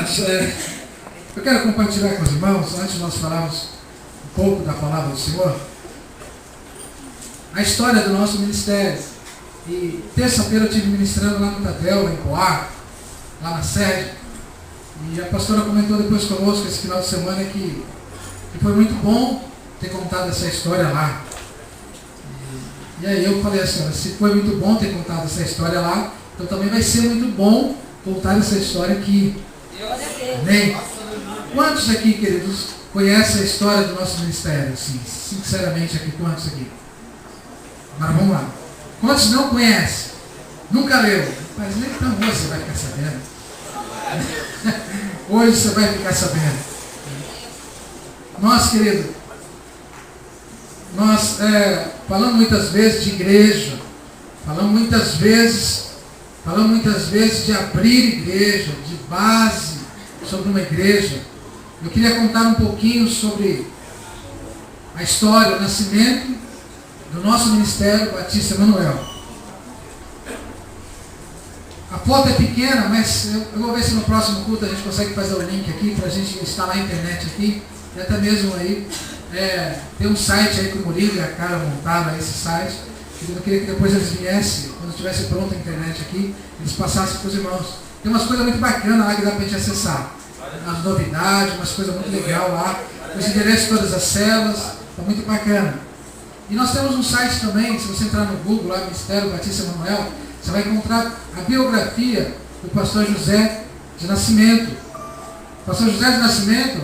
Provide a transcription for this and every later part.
amados, eu quero compartilhar com os irmãos, antes de nós falarmos um pouco da palavra do Senhor, a história do nosso ministério. E terça-feira eu estive ministrando lá no Tadel, lá em Poá, lá na sede, e a pastora comentou depois conosco esse final de semana que foi muito bom ter contado essa história lá. E aí eu falei assim, se foi muito bom ter contado essa história lá, então também vai ser muito bom contar essa história aqui. Amém? Quantos aqui, queridos, conhecem a história do nosso ministério? Assim, sinceramente aqui, quantos aqui? Agora vamos lá. Quantos não conhecem? Nunca leu? Mas então hoje você vai ficar sabendo. Hoje você vai ficar sabendo. Nós, querido, nós falamos muitas vezes de igreja, falamos muitas vezes de abrir igreja, de base sobre uma igreja. Eu queria contar um pouquinho sobre a história, o nascimento do nosso ministério Batista Emanuel. A foto é pequena, mas eu vou ver se no próximo culto a gente consegue fazer o link aqui para a gente instalar a internet aqui, e até mesmo aí tem um site aí que o Murilo e a Cara montaram aí, esse site. Eu queria que depois eles viessem, quando estivesse pronta a internet aqui, eles passassem para os irmãos. Tem umas coisas muito bacanas lá que dá para a gente acessar. As novidades, umas coisas muito legais lá. Os endereços de todas as células, está muito bacana. E nós temos um site também, se você entrar no Google, lá, Ministério Batista Emanuel, você vai encontrar a biografia do pastor José de Nascimento. O pastor José de Nascimento,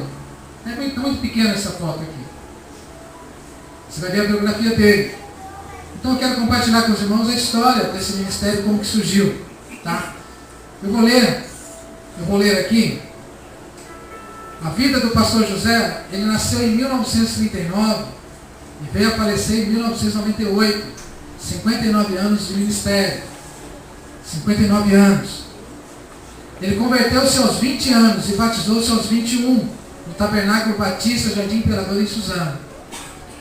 é muito pequena essa foto aqui. Você vai ver a biografia dele. Então eu quero compartilhar com os irmãos a história desse ministério, como que surgiu. Tá? Eu vou ler aqui. A vida do pastor José, ele nasceu em 1939 e veio a falecer em 1998. 59 anos de ministério. 59 anos. Ele converteu-se aos 20 anos e batizou-se aos 21 no Tabernáculo Batista, Jardim Imperador, em Suzano.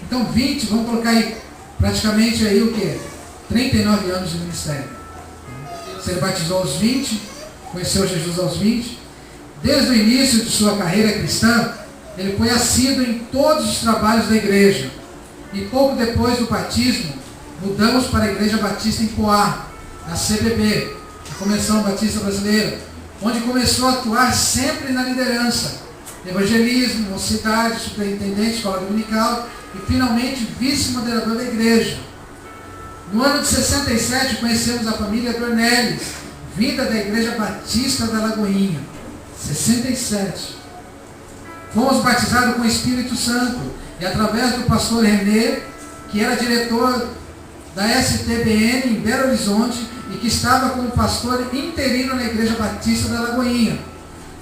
Então 20, vamos colocar aí praticamente aí o quê? 39 anos de ministério. Se ele batizou aos 20, conheceu Jesus aos 20. Desde o início de sua carreira cristã, ele foi assíduo em todos os trabalhos da igreja. E pouco depois do batismo, mudamos para a Igreja Batista em Poá, a CBB, a Convenção Batista Brasileira, onde começou a atuar sempre na liderança, evangelismo, mocidade, superintendente, escola dominical e finalmente vice-moderador da igreja. No ano de 67 conhecemos a família Dornelles, vinda da Igreja Batista da Lagoinha. 67. Fomos batizados com o Espírito Santo e através do pastor René, que era diretor da STBN em Belo Horizonte e que estava como pastor interino na Igreja Batista da Lagoinha.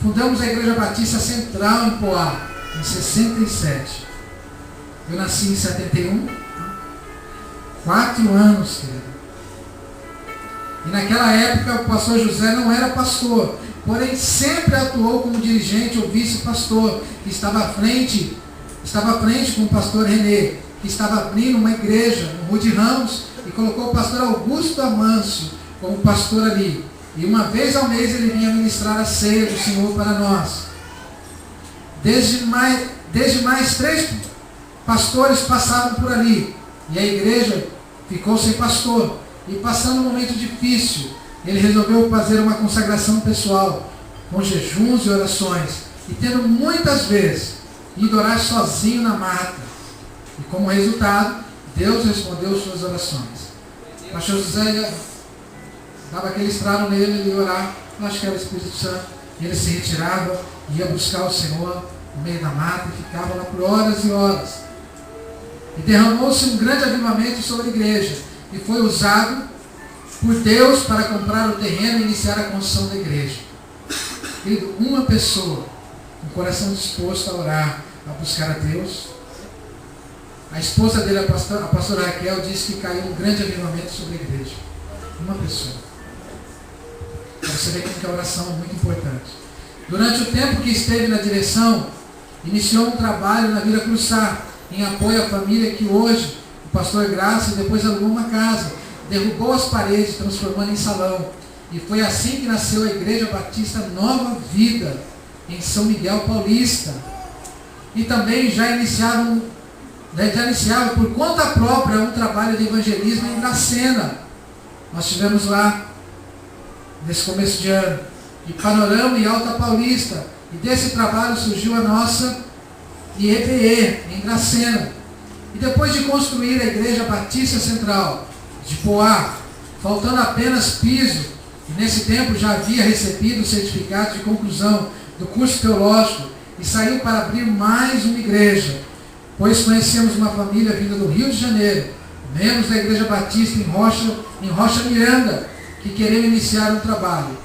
Fundamos a Igreja Batista Central em Poá, em 67. Eu nasci em 71, 4 anos, querido. E naquela época o pastor José não era pastor, porém sempre atuou como dirigente ou vice-pastor, que estava à frente com o pastor René, que estava abrindo uma igreja no Rude Ramos, e colocou o pastor Augusto Amâncio como pastor ali. E uma vez ao mês ele vinha ministrar a ceia do Senhor para nós. Desde mais 3 pastores passaram por ali, e a igreja ficou sem pastor. E passando um momento difícil, ele resolveu fazer uma consagração pessoal, com jejuns e orações, e tendo muitas vezes ido orar sozinho na mata. E como resultado, Deus respondeu suas orações. O pastor José dava aquele estralo nele, ele ia orar, eu acho que era o Espírito Santo, e ele se retirava, ia buscar o Senhor no meio da mata e ficava lá por horas e horas. E derramou-se um grande avivamento sobre a igreja, e foi usado por Deus para comprar o terreno e iniciar a construção da igreja. Querido, uma pessoa com o coração disposto a orar, a buscar a Deus. A esposa dele, a pastora Raquel, disse que caiu um grande avivamento sobre a igreja. Uma pessoa. Para você ver que a oração é muito importante. Durante o tempo que esteve na direção, iniciou um trabalho na Vila Cruzar, em apoio à família que hoje o pastor Graça depois alugou uma casa, derrubou as paredes, transformando em salão. E foi assim que nasceu a Igreja Batista Nova Vida, em São Miguel Paulista. E também já iniciavam por conta própria um trabalho de evangelismo em Dracena. Nós estivemos lá nesse começo de ano. E Panorama e Alta Paulista. E desse trabalho surgiu a nossa IEPE em Dracena. E depois de construir a Igreja Batista Central de Poá, faltando apenas piso, e nesse tempo já havia recebido o certificado de conclusão do curso teológico e saiu para abrir mais uma igreja, pois conhecemos uma família vinda do Rio de Janeiro, membros da Igreja Batista em Rocha Miranda, que queriam iniciar um trabalho.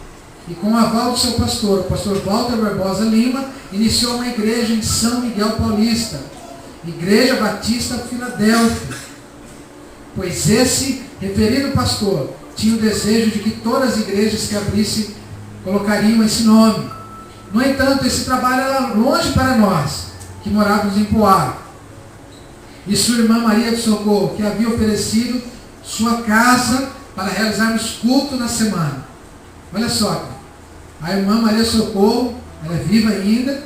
E com o aval do seu pastor, o pastor Walter Barbosa Lima, iniciou uma igreja em São Miguel Paulista, Igreja Batista Filadélfia, pois esse referido pastor tinha o desejo de que todas as igrejas que abrissem colocariam esse nome. No entanto, esse trabalho era longe para nós, que morávamos em Poá. E sua irmã Maria do Socorro, que havia oferecido sua casa para realizarmos culto na semana. Olha só, a irmã Maria Socorro, ela é viva ainda,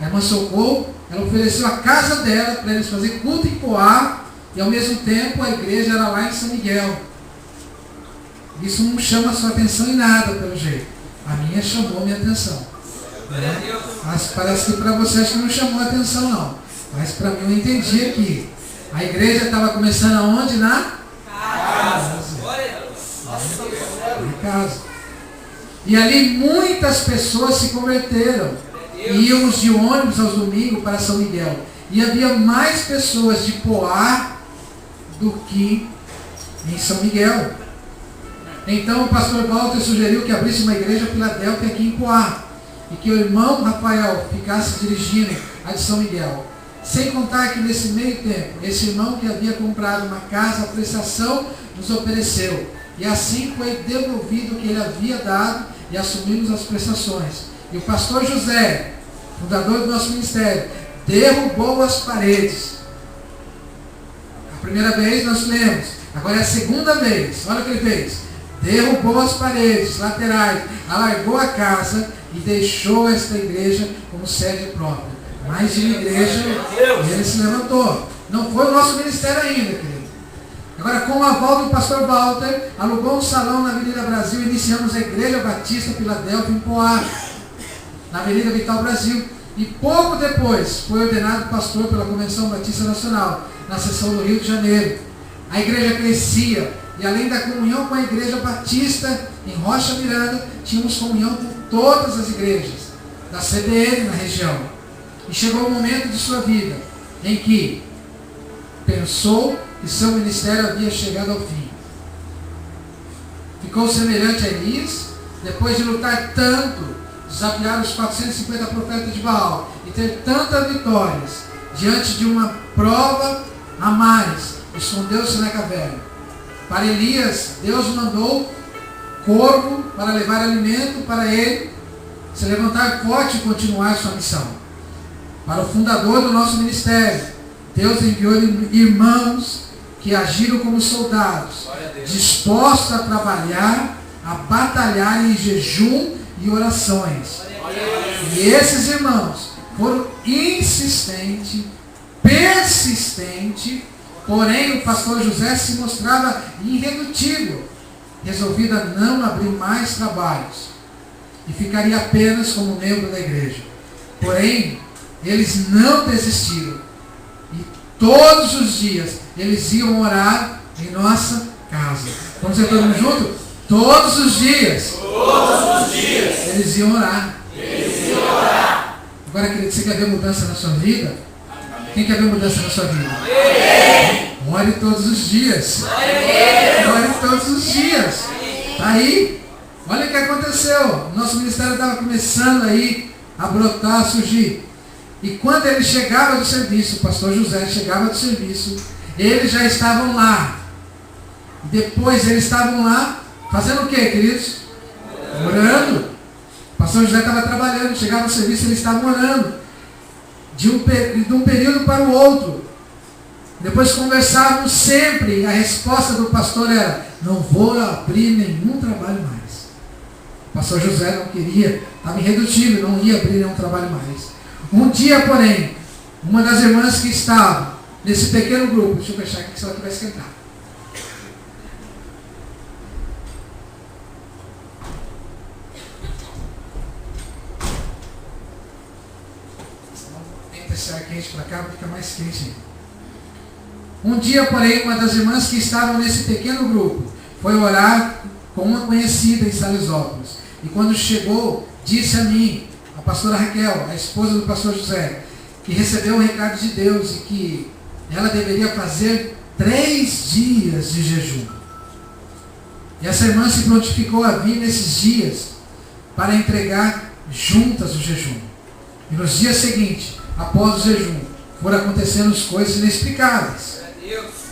a irmã Socorro, ela ofereceu a casa dela para eles fazerem culto em Poá, e ao mesmo tempo a igreja era lá em São Miguel. Isso não chama a sua atenção em nada, pelo jeito. A minha chamou a minha atenção. Né? Mas parece que para você acho que não chamou a atenção não. Mas para mim eu entendi aqui. A igreja estava começando aonde? Na casa. Na casa. E ali muitas pessoas se converteram. E íamos de ônibus aos domingos para São Miguel. E havia mais pessoas de Poá do que em São Miguel. Então o pastor Walter sugeriu que abrisse uma igreja Filadélfia aqui em Poá. E que o irmão Rafael ficasse dirigindo a de São Miguel. Sem contar que nesse meio tempo, esse irmão que havia comprado uma casa à prestação nos ofereceu. E assim foi devolvido o que ele havia dado e assumimos as prestações. E o pastor José, fundador do nosso ministério, derrubou as paredes. A primeira vez nós lemos, agora é a segunda vez. Olha o que ele fez. Derrubou as paredes laterais, alargou a casa e deixou esta igreja como sede própria. Mais de uma igreja, ele se levantou. Não foi o nosso ministério ainda, querido. Agora, com o aval do pastor Walter, alugou um salão na Avenida Brasil e iniciamos a Igreja Batista Filadélfia em Poá, na Avenida Vital Brasil. E pouco depois foi ordenado pastor pela Convenção Batista Nacional, na seção do Rio de Janeiro. A igreja crescia e além da comunhão com a Igreja Batista em Rocha Miranda, tínhamos comunhão com todas as igrejas da CBN na região. E chegou o momento de sua vida em que pensou que seu ministério havia chegado ao fim. Ficou semelhante a Elias, depois de lutar tanto, desafiar os 450 profetas de Baal e ter tantas vitórias diante de uma prova a mais, escondeu-se na caverna. Para Elias, Deus mandou corvo para levar alimento para ele se levantar forte e continuar sua missão. Para o fundador do nosso ministério, Deus enviou irmãos que agiram como soldados, dispostos a trabalhar, a batalhar em jejum e orações. E esses irmãos foram insistentes, persistentes, porém o pastor José se mostrava irredutível, resolvido a não abrir mais trabalhos e ficaria apenas como membro da igreja. Porém, eles não desistiram. E todos os dias eles iam orar em nossa casa. Vamos dizer todo mundo junto? Todos os dias. Todos os dias. Eles iam orar. Eles iam orar. Agora, querido, você quer ver mudança na sua vida? Quem quer ver mudança na sua vida? Ore todos os dias. Ore todos os dias. Está aí? Olha o que aconteceu. Nosso ministério estava começando aí a brotar, a surgir. E quando ele chegava do serviço, o pastor José chegava do serviço, eles já estavam lá. Depois eles estavam lá, fazendo o quê, queridos? Orando. O pastor José estava trabalhando, chegava do serviço, eles estavam orando. De um período para o outro. Depois conversávamos sempre, e a resposta do pastor era, não vou abrir nenhum trabalho mais. O pastor José não queria Estava irredutível, não ia abrir nenhum trabalho mais. Um dia, porém, uma das irmãs que estava nesse pequeno grupo, deixa eu fechar aqui que senão aqui vai esquentar. Tenta esse ar quente para cá, fica mais quente. Um dia, porém, uma das irmãs que estavam nesse pequeno grupo foi orar com uma conhecida em Salesópolis. E quando chegou, disse a mim, a pastora Raquel, a esposa do pastor José, que recebeu um recado de Deus e que ela deveria fazer 3 dias de jejum. E essa irmã se prontificou a vir nesses dias para entregar juntas o jejum. E nos dias seguintes, após o jejum, foram acontecendo coisas inexplicáveis,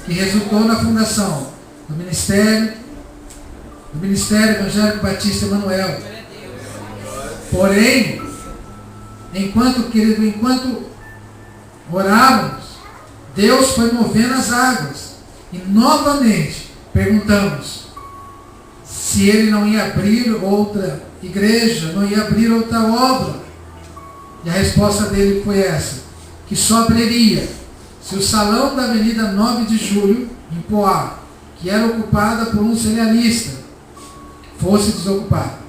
que resultou na fundação do Ministério Evangélico Batista Emanuel. Porém, enquanto orávamos, Deus foi movendo as águas. E novamente perguntamos se Ele não ia abrir outra igreja, não ia abrir outra obra. E a resposta dele foi essa, que só abriria se o salão da Avenida 9 de Julho, em Poá, que era ocupada por um cerealista, fosse desocupado.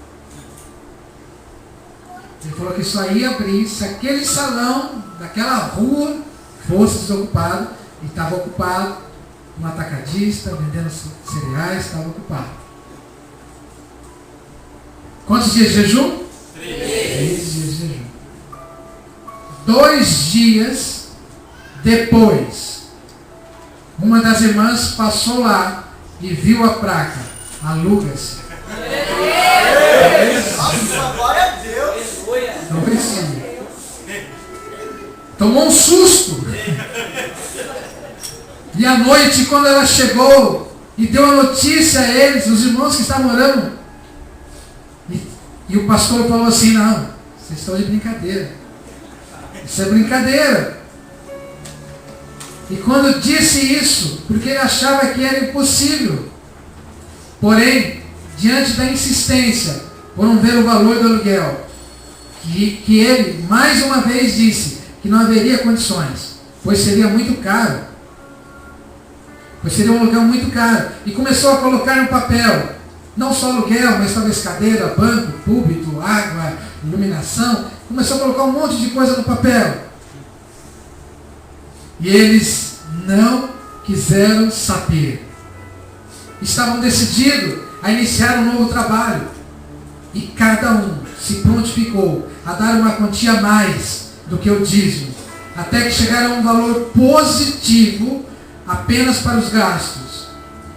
Ele falou que só ia abrir se aquele salão daquela rua fosse desocupado, e estava ocupado, um atacadista vendendo cereais, estava ocupado. Quantos dias de jejum? 3 dias de jejum. 2 dias depois, uma das irmãs passou lá e viu a placa, aluga-se. Glória a Deus! 2 dias. Tomou um susto. E à noite, quando ela chegou e deu a notícia a eles, os irmãos que estavam orando, e o pastor falou assim: não, vocês estão de brincadeira. Isso é brincadeira. E quando disse isso, porque ele achava que era impossível, porém, diante da insistência por não ver o valor do aluguel, que ele mais uma vez disse que não haveria condições, pois seria muito caro, pois seria um aluguel muito caro, e começou a colocar no papel, não só aluguel, mas talvez cadeira, banco, púlpito, água, iluminação, começou a colocar um monte de coisa no papel. E eles não quiseram saber. Estavam decididos a iniciar um novo trabalho. E cada um se prontificou a dar uma quantia a mais do que o dízimo, até que chegaram a um valor positivo apenas para os gastos.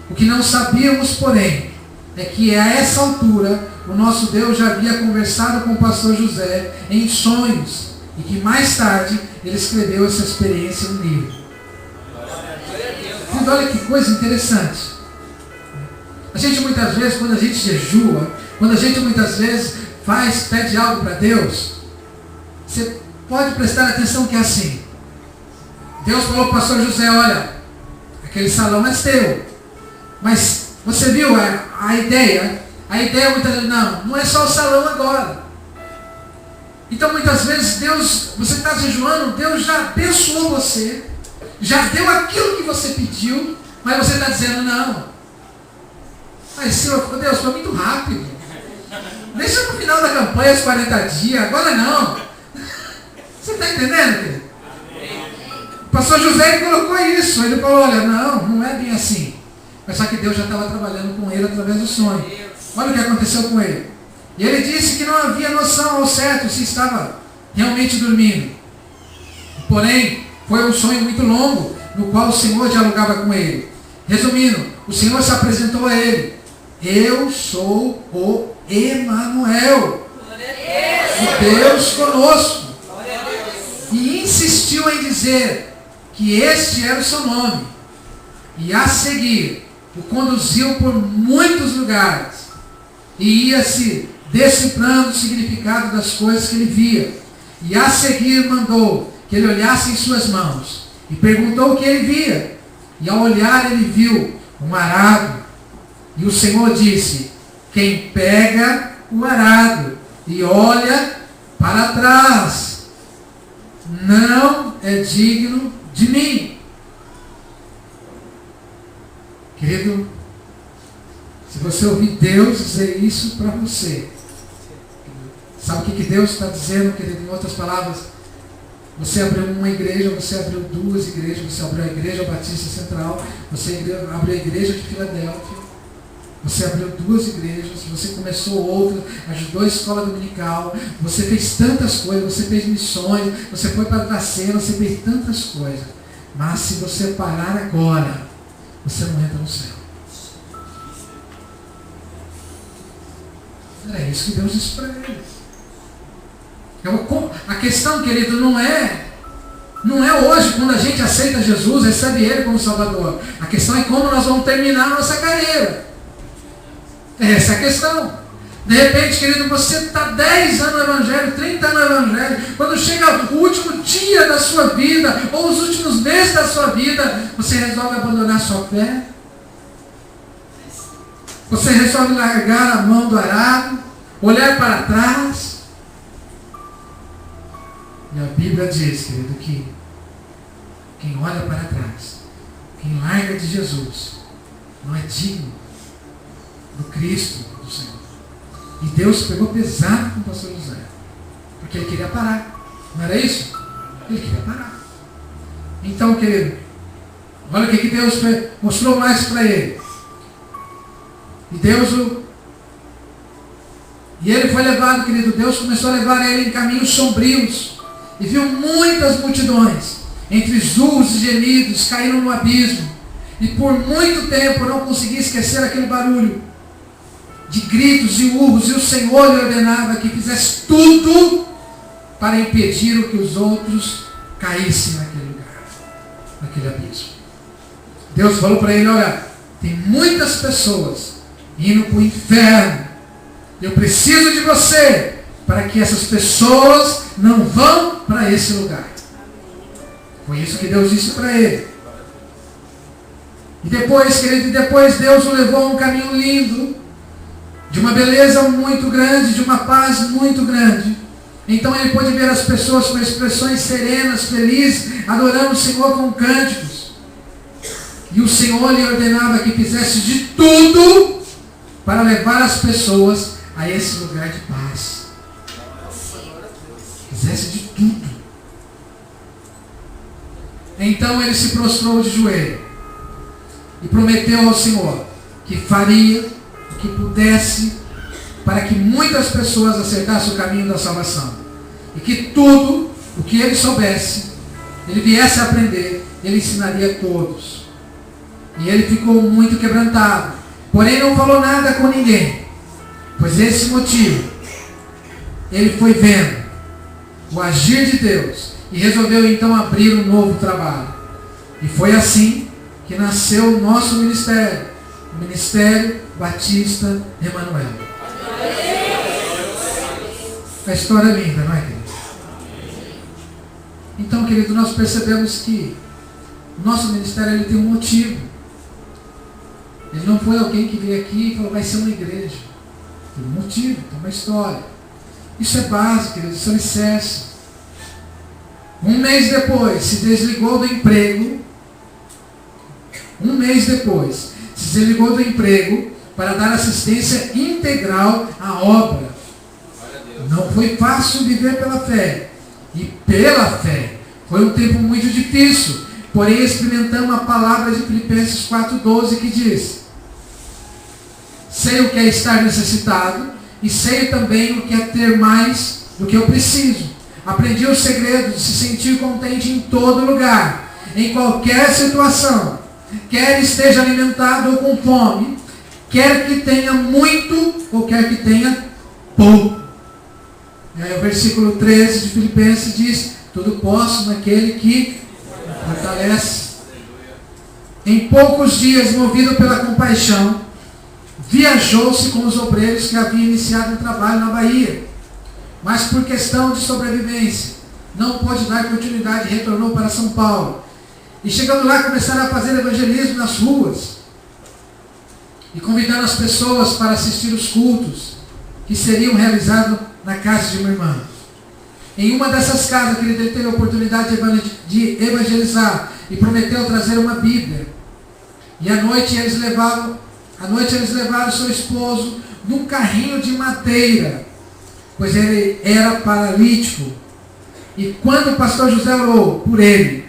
O que não sabíamos, porém, é que a essa altura o nosso Deus já havia conversado com o pastor José em sonhos, e que mais tarde ele escreveu essa experiência no livro. Então, olha que coisa interessante. A gente muitas vezes, quando a gente jejua, quando a gente muitas vezes pede algo para Deus, você pode prestar atenção que é assim. Deus falou para o pastor José: olha, aquele salão é teu. Mas você viu a ideia? A ideia muitas vezes, não é só o salão agora. Então muitas vezes Deus, você está jejuando, Deus já abençoou você, já deu aquilo que você pediu, mas você está dizendo não. Mas Senhor, Deus, foi muito rápido. Deixa no final da campanha os 40 dias, agora não. Você está entendendo, querido? O pastor José colocou isso, ele falou: olha, não é bem assim. Mas só que Deus já estava trabalhando com ele através do sonho. Olha o que aconteceu com ele. E ele disse que não havia noção ao certo se estava realmente dormindo. Porém, foi um sonho muito longo, no qual o Senhor dialogava com ele. Resumindo, o Senhor se apresentou a ele: eu sou o Emanuel, o Deus conosco. E insistiu em dizer que este era o seu nome. E a seguir, o conduziu por muitos lugares. E ia-se decifrando o significado das coisas que ele via. E a seguir mandou que ele olhasse em suas mãos. E perguntou o que ele via. E ao olhar ele viu um arado. E o Senhor disse: quem pega o arado e olha para trás, não é digno de mim. Querido, se você ouvir Deus dizer isso para você, sabe o que Deus está dizendo, querido? Em outras palavras, você abriu uma igreja, você abriu duas igrejas, você abriu a Igreja Batista Central, você abriu a Igreja de Filadélfia, você abriu duas igrejas, você começou outra, ajudou a escola dominical, você fez tantas coisas, você fez missões, você foi para a cena, você fez tantas coisas. Mas se você parar agora, você não entra no céu. É isso que Deus disse para eles. A questão, querido, não é hoje, quando a gente aceita Jesus, recebe Ele como Salvador. A questão é como nós vamos terminar a nossa carreira. Essa é a questão. De repente, querido, você está 10 anos no Evangelho, 30 anos no Evangelho. Quando chega o último dia da sua vida, ou os últimos meses da sua vida, você resolve abandonar a sua fé. Você resolve largar a mão do arado, olhar para trás. E a Bíblia diz, querido, que quem olha para trás, quem larga de Jesus, não é digno do Cristo, do Senhor. E Deus pegou pesado com o pastor José, porque ele queria parar. Não era isso? Ele queria parar. Então, querido, olha o que Deus mostrou mais para ele. E ele foi levado, querido, Deus começou a levar ele em caminhos sombrios. E viu muitas multidões, entre urros e gemidos, caíram no abismo. E por muito tempo não conseguia esquecer aquele barulho de gritos e urros. E o Senhor lhe ordenava que fizesse tudo para impedir o que os outros caíssem naquele lugar, naquele abismo. Deus falou para ele, olha, tem muitas pessoas indo para o inferno. Eu preciso de você para que essas pessoas não vão para esse lugar. Foi isso que Deus disse para ele. E depois, querido, Deus o levou a um caminho lindo, de uma beleza muito grande, de uma paz muito grande. Então ele pôde ver as pessoas com expressões serenas, felizes, adorando o Senhor com cânticos. E o Senhor lhe ordenava que fizesse de tudo para levar as pessoas a esse lugar de paz. Fizesse de tudo. Então ele se prostrou de joelho e prometeu ao Senhor que faria o que pudesse para que muitas pessoas acertassem o caminho da salvação. E que tudo o que ele soubesse, ele viesse a aprender, ele ensinaria a todos. E ele ficou muito quebrantado. Porém não falou nada com ninguém. Pois esse motivo, ele foi vendo o agir de Deus e resolveu então abrir um novo trabalho. E foi assim que nasceu o nosso ministério, o Ministério Batista Emanuel. A história é linda, não é, querido? Então, querido, nós percebemos que o nosso ministério ele tem um motivo. Ele não foi alguém que veio aqui e falou, vai ser uma igreja. Tem um motivo, tem uma história. Isso é básico, querido, isso é alicerce. Um mês depois, se desligou do emprego. Um mês depois, se desligou do emprego para dar assistência integral à obra. Não foi fácil viver pela fé. E pela fé. Foi um tempo muito difícil. Porém, experimentamos a palavra de Filipenses 4,12 que diz: sei o que é estar necessitado e sei também o que é ter mais do que eu preciso. Aprendi o segredo de se sentir contente em todo lugar, em qualquer situação, quer esteja alimentado ou com fome, quer que tenha muito ou quer que tenha pouco. E aí o versículo 13 de Filipenses diz: tudo posso naquele que fortalece. Em poucos dias, movido pela compaixão, viajou-se com os obreiros que haviam iniciado um trabalho na Bahia. Mas por questão de sobrevivência, não pôde dar continuidade e retornou para São Paulo. E chegando lá, começaram a fazer evangelismo nas ruas. E convidando as pessoas para assistir os cultos que seriam realizados na casa de uma irmã. Em uma dessas casas, querido, ele teve a oportunidade de evangelizar e prometeu trazer uma Bíblia. E à noite eles levaram seu esposo num carrinho de madeira, pois ele era paralítico. E quando o pastor José orou por ele,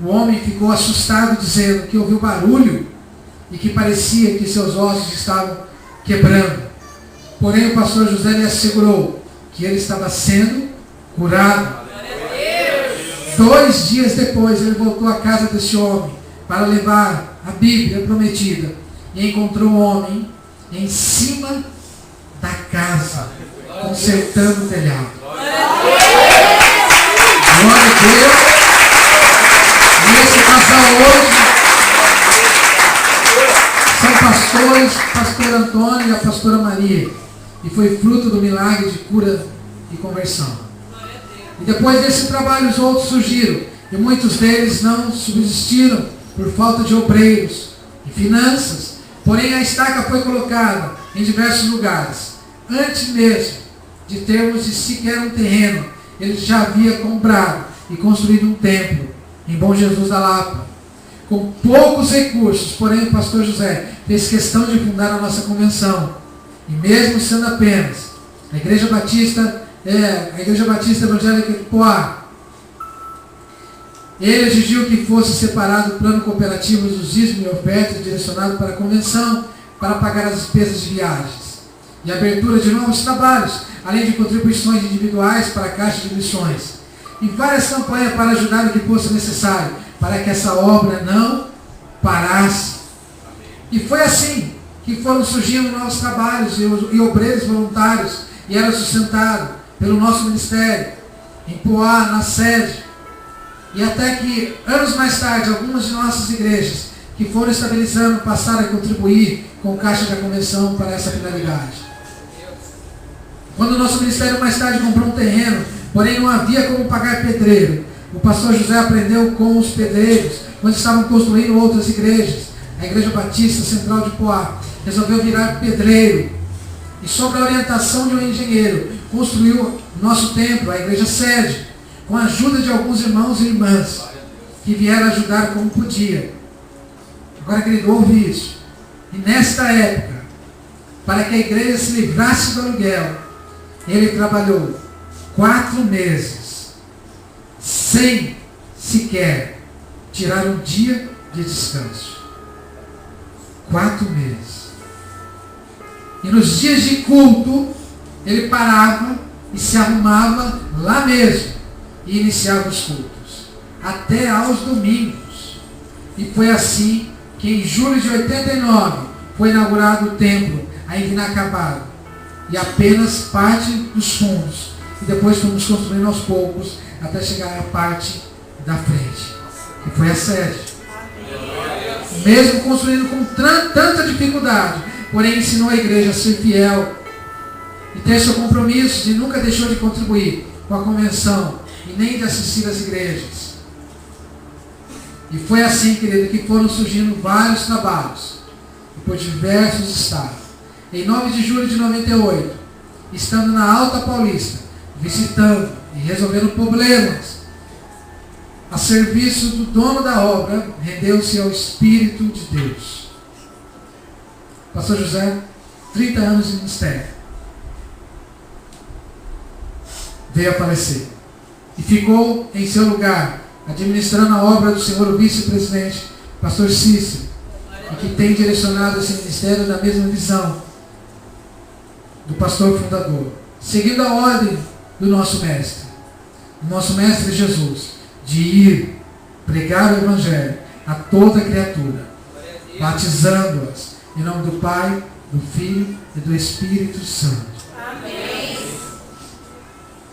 o homem ficou assustado, dizendo que ouviu barulho e que parecia que seus ossos estavam quebrando. Porém, o pastor José lhe assegurou que ele estava sendo curado. 2 dias depois, ele voltou à casa desse homem para levar a Bíblia prometida e encontrou o homem em cima da casa, consertando o telhado. Glória a Deus. E esse casal hoje são pastores, pastor Antônio e a pastora Maria. E foi fruto do milagre de cura e conversão. E depois desse trabalho os outros surgiram. E muitos deles não subsistiram por falta de obreiros e finanças. Porém a estaca foi colocada em diversos lugares. Antes mesmo de termos sequer um terreno, ele já havia comprado e construído um templo em Bom Jesus da Lapa. Com poucos recursos, porém o pastor José fez questão de fundar a nossa convenção. E mesmo sendo apenas a Igreja Batista Evangélica de Poá, ele exigiu que fosse separado o plano cooperativo dos dízimos e ofertas direcionado para a convenção, para pagar as despesas de viagens e abertura de novos trabalhos, além de contribuições individuais para a Caixa de Missões. E várias campanhas para ajudar o que fosse necessário, para que essa obra não parasse. E foi assim que foram surgindo novos trabalhos e obreiros voluntários, e era sustentado pelo nosso ministério, em Poá, na sede. E até que, anos mais tarde, algumas de nossas igrejas que foram estabilizando passaram a contribuir com a Caixa da Convenção para essa finalidade. Quando o nosso ministério mais tarde comprou um terreno, porém não havia como pagar pedreiro, o pastor José aprendeu com os pedreiros, quando estavam construindo outras igrejas. A Igreja Batista Central de Poá resolveu virar pedreiro. E sob a orientação de um engenheiro, construiu nosso templo, a igreja sede, com a ajuda de alguns irmãos e irmãs, que vieram ajudar como podia. Agora, querido, ouve isso. E nesta época, para que a igreja se livrasse do aluguel, ele trabalhou 4 meses, sem sequer tirar um dia de descanso. 4 meses. E nos dias de culto, ele parava e se arrumava lá mesmo e iniciava os cultos, até aos domingos. E foi assim que em julho de 89 foi inaugurado o templo, ainda inacabado, e apenas parte dos fundos. E depois fomos construindo aos poucos, até chegar à parte da frente, que foi a sede. Mesmo construindo com tanta dificuldade, porém ensinou a igreja a ser fiel e ter seu compromisso, e nunca deixou de contribuir com a convenção e nem de assistir às igrejas. E foi assim, querido, que foram surgindo vários trabalhos por diversos estados. Em 9 de julho de 98, estando na Alta Paulista, visitando e resolvendo problemas a serviço do dono da obra, rendeu-se ao Espírito de Deus. Pastor José, 30 anos de ministério, veio a falecer e ficou em seu lugar, administrando a obra do senhor o vice-presidente, pastor Cícero, e que tem direcionado esse ministério na mesma visão do pastor fundador, seguindo a ordem do nosso mestre Jesus, de ir pregar o Evangelho a toda criatura, batizando-as em nome do Pai, do Filho e do Espírito Santo. Amém.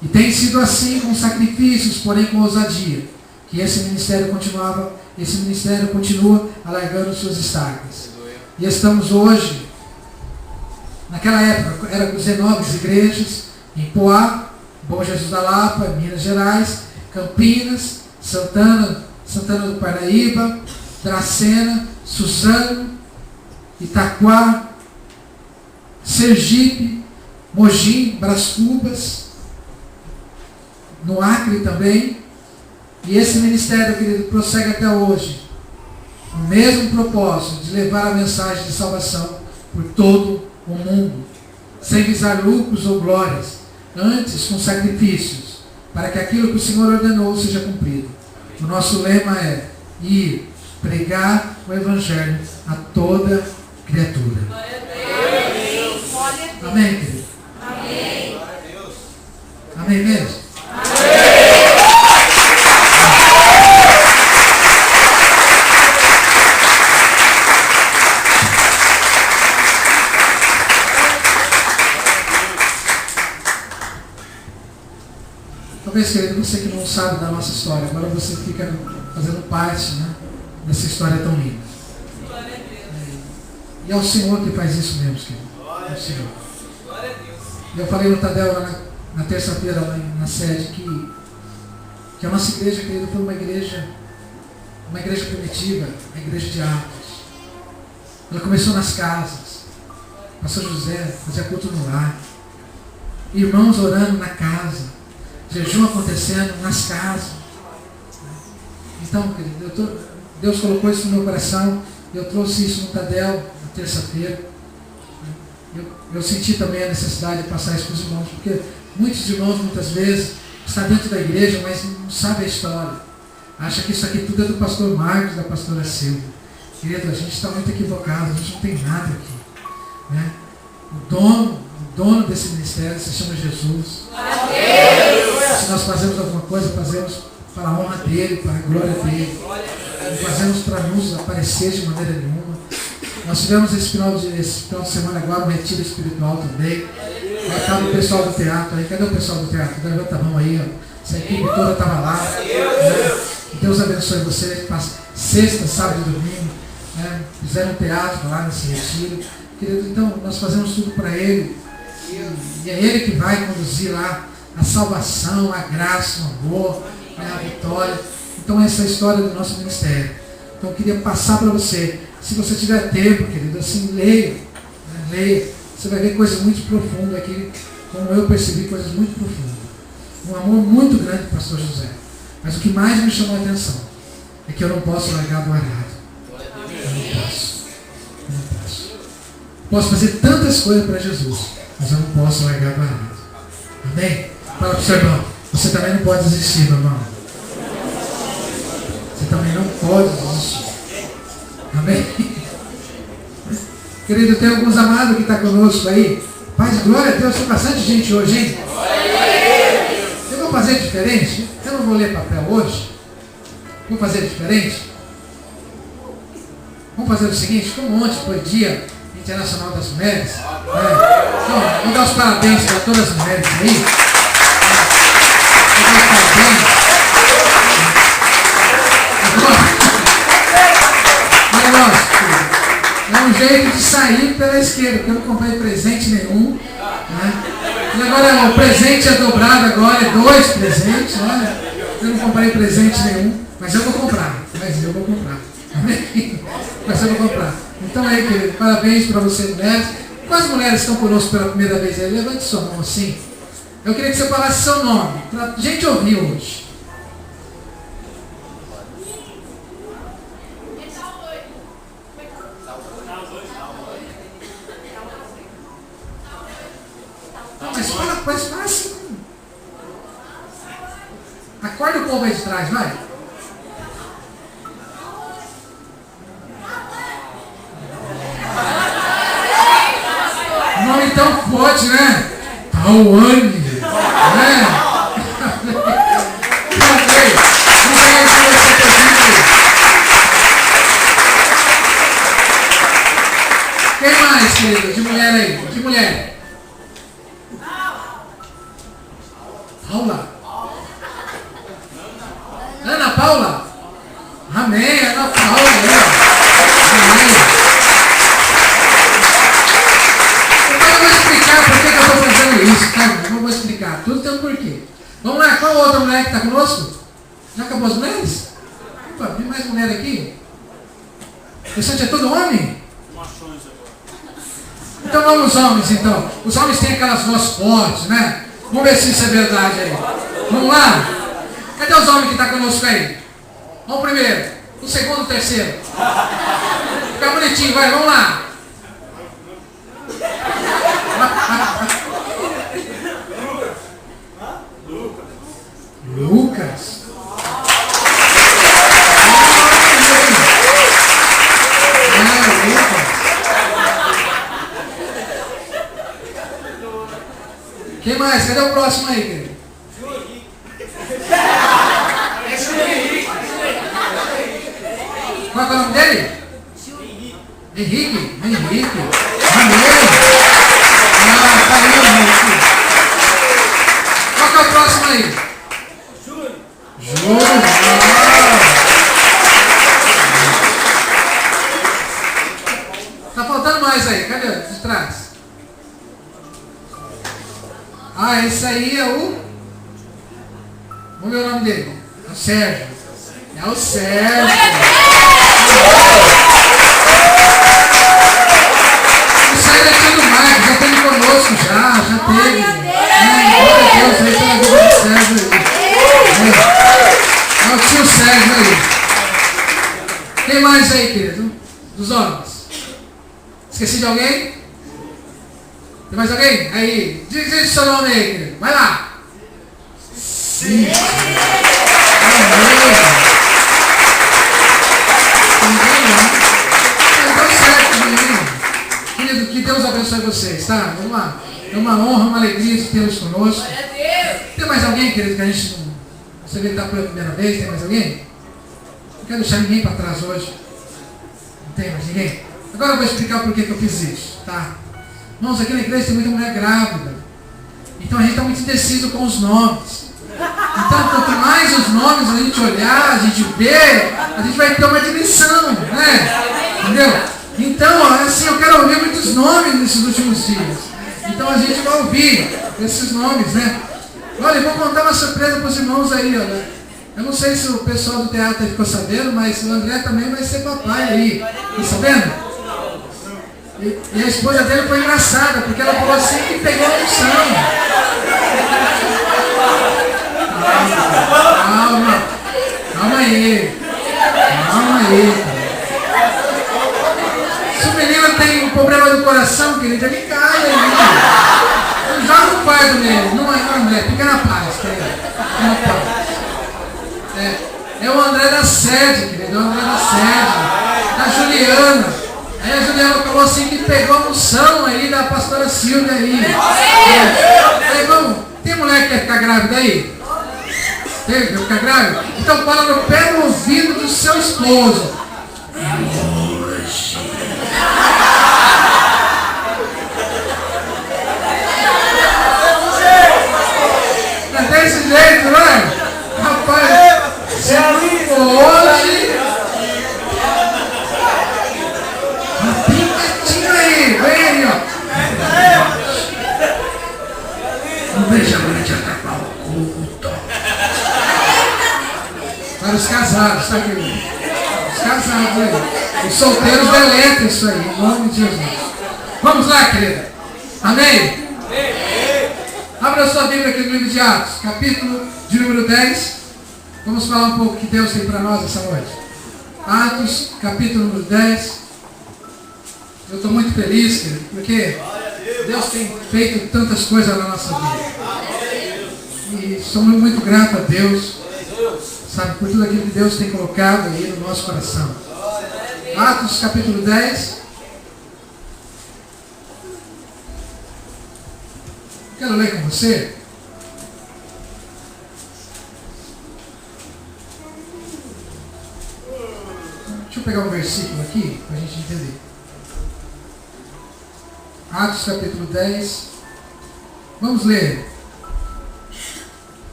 E tem sido assim, com sacrifícios, porém com ousadia, que esse ministério continua alargando suas estacas. E estamos hoje, naquela época, eram 19 igrejas, em Poá, Bom Jesus da Lapa, Minas Gerais, Campinas, Santana do Parnaíba, Dracena, Suzano, Itaquá, Sergipe, Mogi, Brás Cubas, no Acre também. E esse ministério, querido, prossegue até hoje. O mesmo propósito de levar a mensagem de salvação por todo o mundo, sem visar lucros ou glórias, antes com sacrifícios, para que aquilo que o Senhor ordenou seja cumprido. O nosso lema é ir pregar o Evangelho a toda criatura. Amém, querido? Amém. Amém mesmo? Talvez, querido, você que não sabe da nossa história, agora você fica fazendo parte, né, dessa história tão linda. E é o Senhor que faz isso mesmo, querido. É o Senhor. Eu falei no Tadel lá na terça-feira, lá na sede, que a nossa igreja, querido, foi uma igreja primitiva, uma igreja de Atos. Ela começou nas casas. Pastor José fazia culto no lar. Irmãos orando na casa. Jejum acontecendo nas casas. Então, querido, Deus colocou isso no meu coração. Eu trouxe isso no Tadel na terça-feira. Eu senti também a necessidade de passar isso para os irmãos, porque muitos irmãos, muitas vezes, estão dentro da igreja, mas não sabem a história. Acha que isso aqui tudo é do pastor Marcos, da pastora Silvia. Querido, a gente está muito equivocado, a gente não tem nada aqui. Né? O dono desse ministério se chama Jesus. Se nós fazemos alguma coisa, fazemos para a honra dele, para a glória dele. Não fazemos para nos aparecer de maneira nenhuma. Nós tivemos esse final de semana agora um retiro espiritual também. Estava o pessoal do teatro aí. Cadê o pessoal do teatro? Levanta a mão aí. Ó. Essa equipe toda estava lá. Né? Deus abençoe vocês. Sexta, sábado e domingo. Né? Fizeram teatro lá nesse retiro. Querido, então nós fazemos tudo para Ele. E é Ele que vai conduzir lá a salvação, a graça, o amor, a vitória. Então essa é a história do nosso ministério. Então eu queria passar para você. Se você tiver tempo, querido, assim, leia. Né? Leia. Você vai ver coisas muito profundas aqui, como eu percebi, coisas muito profundas. Um amor muito grande do pastor José. Mas o que mais me chamou a atenção é que eu não posso largar do arado. Eu não posso. Eu não posso. Posso fazer tantas coisas para Jesus, mas eu não posso largar do arado. Amém? Fala para o seu irmão. Você também não pode desistir, meu irmão. Você também não pode desistir. Amém? Querido, tem alguns amados que estão conosco aí. Paz, glória a Deus, tem bastante gente hoje, hein? Eu vou fazer diferente? Eu não vou ler papel hoje. Vou fazer diferente? Vamos fazer o seguinte, como ontem foi Dia Internacional das Mulheres. Então, vamos dar os parabéns para todas as mulheres aí. Vamos dar os parabéns. É um jeito de sair pela esquerda, porque eu não comprei presente nenhum. Né? E agora o presente é dobrado, agora é 2 presentes. Né? Eu não comprei presente nenhum, mas eu vou comprar. Mas eu vou comprar. Mas eu vou comprar. Então aí, querido, parabéns para você, mulheres. Quais mulheres estão conosco pela primeira vez aí? Levante sua mão assim. Eu queria que você falasse seu nome, para a gente ouvir hoje. Mas fala assim. Acorda o povo aí de trás, vai. Nome tão forte, né? Tawane. Né? Quem mais, querido? De mulher aí? De mulher? Paula. Ana Paula? Amém, Ana Paula. Amém. Então eu vou explicar por que eu estou fazendo isso, tá? Eu vou explicar. Tudo tem um porquê. Vamos lá, qual outra mulher que está conosco? Já acabou as mulheres? Opa, tem mais mulher aqui? O restante é todo homem? Então vamos homens, então. Os homens têm aquelas vozes fortes, né? Vamos ver se isso é verdade aí. Vamos lá? Cadê os homens que estão conosco aí? Vamos primeiro. O segundo, o terceiro. Fica bonitinho, vai, vamos lá. Lucas. Quem mais? Cadê o próximo aí, querido? Qual é o nome dele? Henrique. Henrique. Amém. Tá aí, Henrique. Qual que é o próximo aí? Júlio. Tá faltando mais aí. Cadê? De trás. Ah, esse aí é o... Vamos ver o nome dele. É o Sérgio. É o Sérgio. O Sérgio é tio do Marcos, já teve conosco, já teve. Glória a Deus aí pela vida do Sérgio aí. É o tio Sérgio aí. Quem mais aí, querido? Dos homens. Esqueci de alguém? Tem mais alguém? Aí, diz o seu nome aí, querido. Vai lá. Sim. Deu certo, menino. Querido, que Deus abençoe vocês, tá? Vamos lá. É uma honra, uma alegria de tê-los conosco. Tem mais alguém, querido, que a gente não... Você vê que está pela primeira vez? Tem mais alguém? Não quero deixar ninguém para trás hoje. Não tem mais ninguém? Agora eu vou explicar por que eu fiz isso, tá? Irmãos, aqui na igreja tem muita mulher grávida. Então a gente está muito indeciso com os nomes. Então, quanto mais os nomes a gente olhar, a gente ver, a gente vai ter uma dimensão, né? Entendeu? Então, assim, eu quero ouvir muitos nomes nesses últimos dias. Então a gente vai ouvir esses nomes, né? Olha, eu vou contar uma surpresa para os irmãos aí, olha. Eu não sei se o pessoal do teatro ficou sabendo, mas o André também vai ser papai aí. Tá sabendo? E a esposa dele foi engraçada, porque ela falou assim que pegou a unção. Calma aí. Se o menino tem um problema do coração, querido, ele cai aí. Joga o fardo nele. Não é, André, fica na paz, querido. Fica na paz. É o André da sede, querido. É o André da sede. Da Juliana. Aí a Juliana falou assim que pegou a unção aí da pastora Silvia aí. Aí vamos, tem mulher que quer ficar grávida aí? Tem, quer ficar grávida? Então fala no pé do ouvido do seu esposo. É desse jeito, não é? Rapaz, se não for hoje... Vem aí, ó. Não veja a mãe de acabar o culto. Para os casados, tá aqui? Os casados aí. Os solteiros deletam isso aí, em nome de Jesus. Vamos lá, querida. Amém? Abra a sua Bíblia aqui no livro de Atos, capítulo de número 10. Vamos falar um pouco o que Deus tem para nós essa noite. Atos, capítulo número 10. Eu estou muito feliz, querido, porque Deus tem feito tantas coisas na nossa vida. E somos muito gratos a Deus, sabe, por tudo aquilo que Deus tem colocado aí no nosso coração. Atos capítulo 10. Quero ler com você. Deixa eu pegar um versículo aqui para a gente entender. Atos capítulo 10. Vamos ler.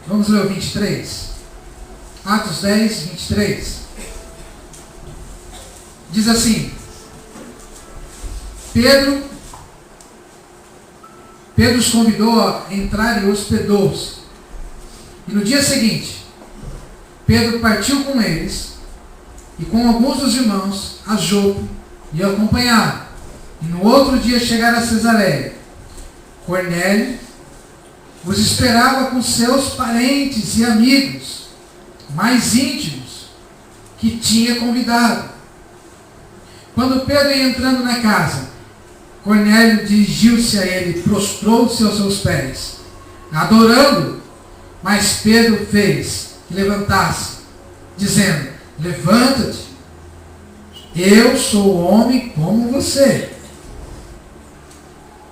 Vamos ler o 23. Atos 10, 23. Diz assim: Pedro os convidou a entrar e hospedou-os. E no dia seguinte, Pedro partiu com eles e com alguns dos irmãos a Jope e o acompanharam. e no outro dia chegaram a Cesareia. Cornélio os esperava com seus parentes e amigos mais íntimos que tinha convidado. Quando Pedro ia entrando na casa, Cornélio dirigiu-se a ele, prostrou-se aos seus pés, adorando-o. Mas Pedro fez que levantasse, dizendo: levanta-te, eu sou homem como você.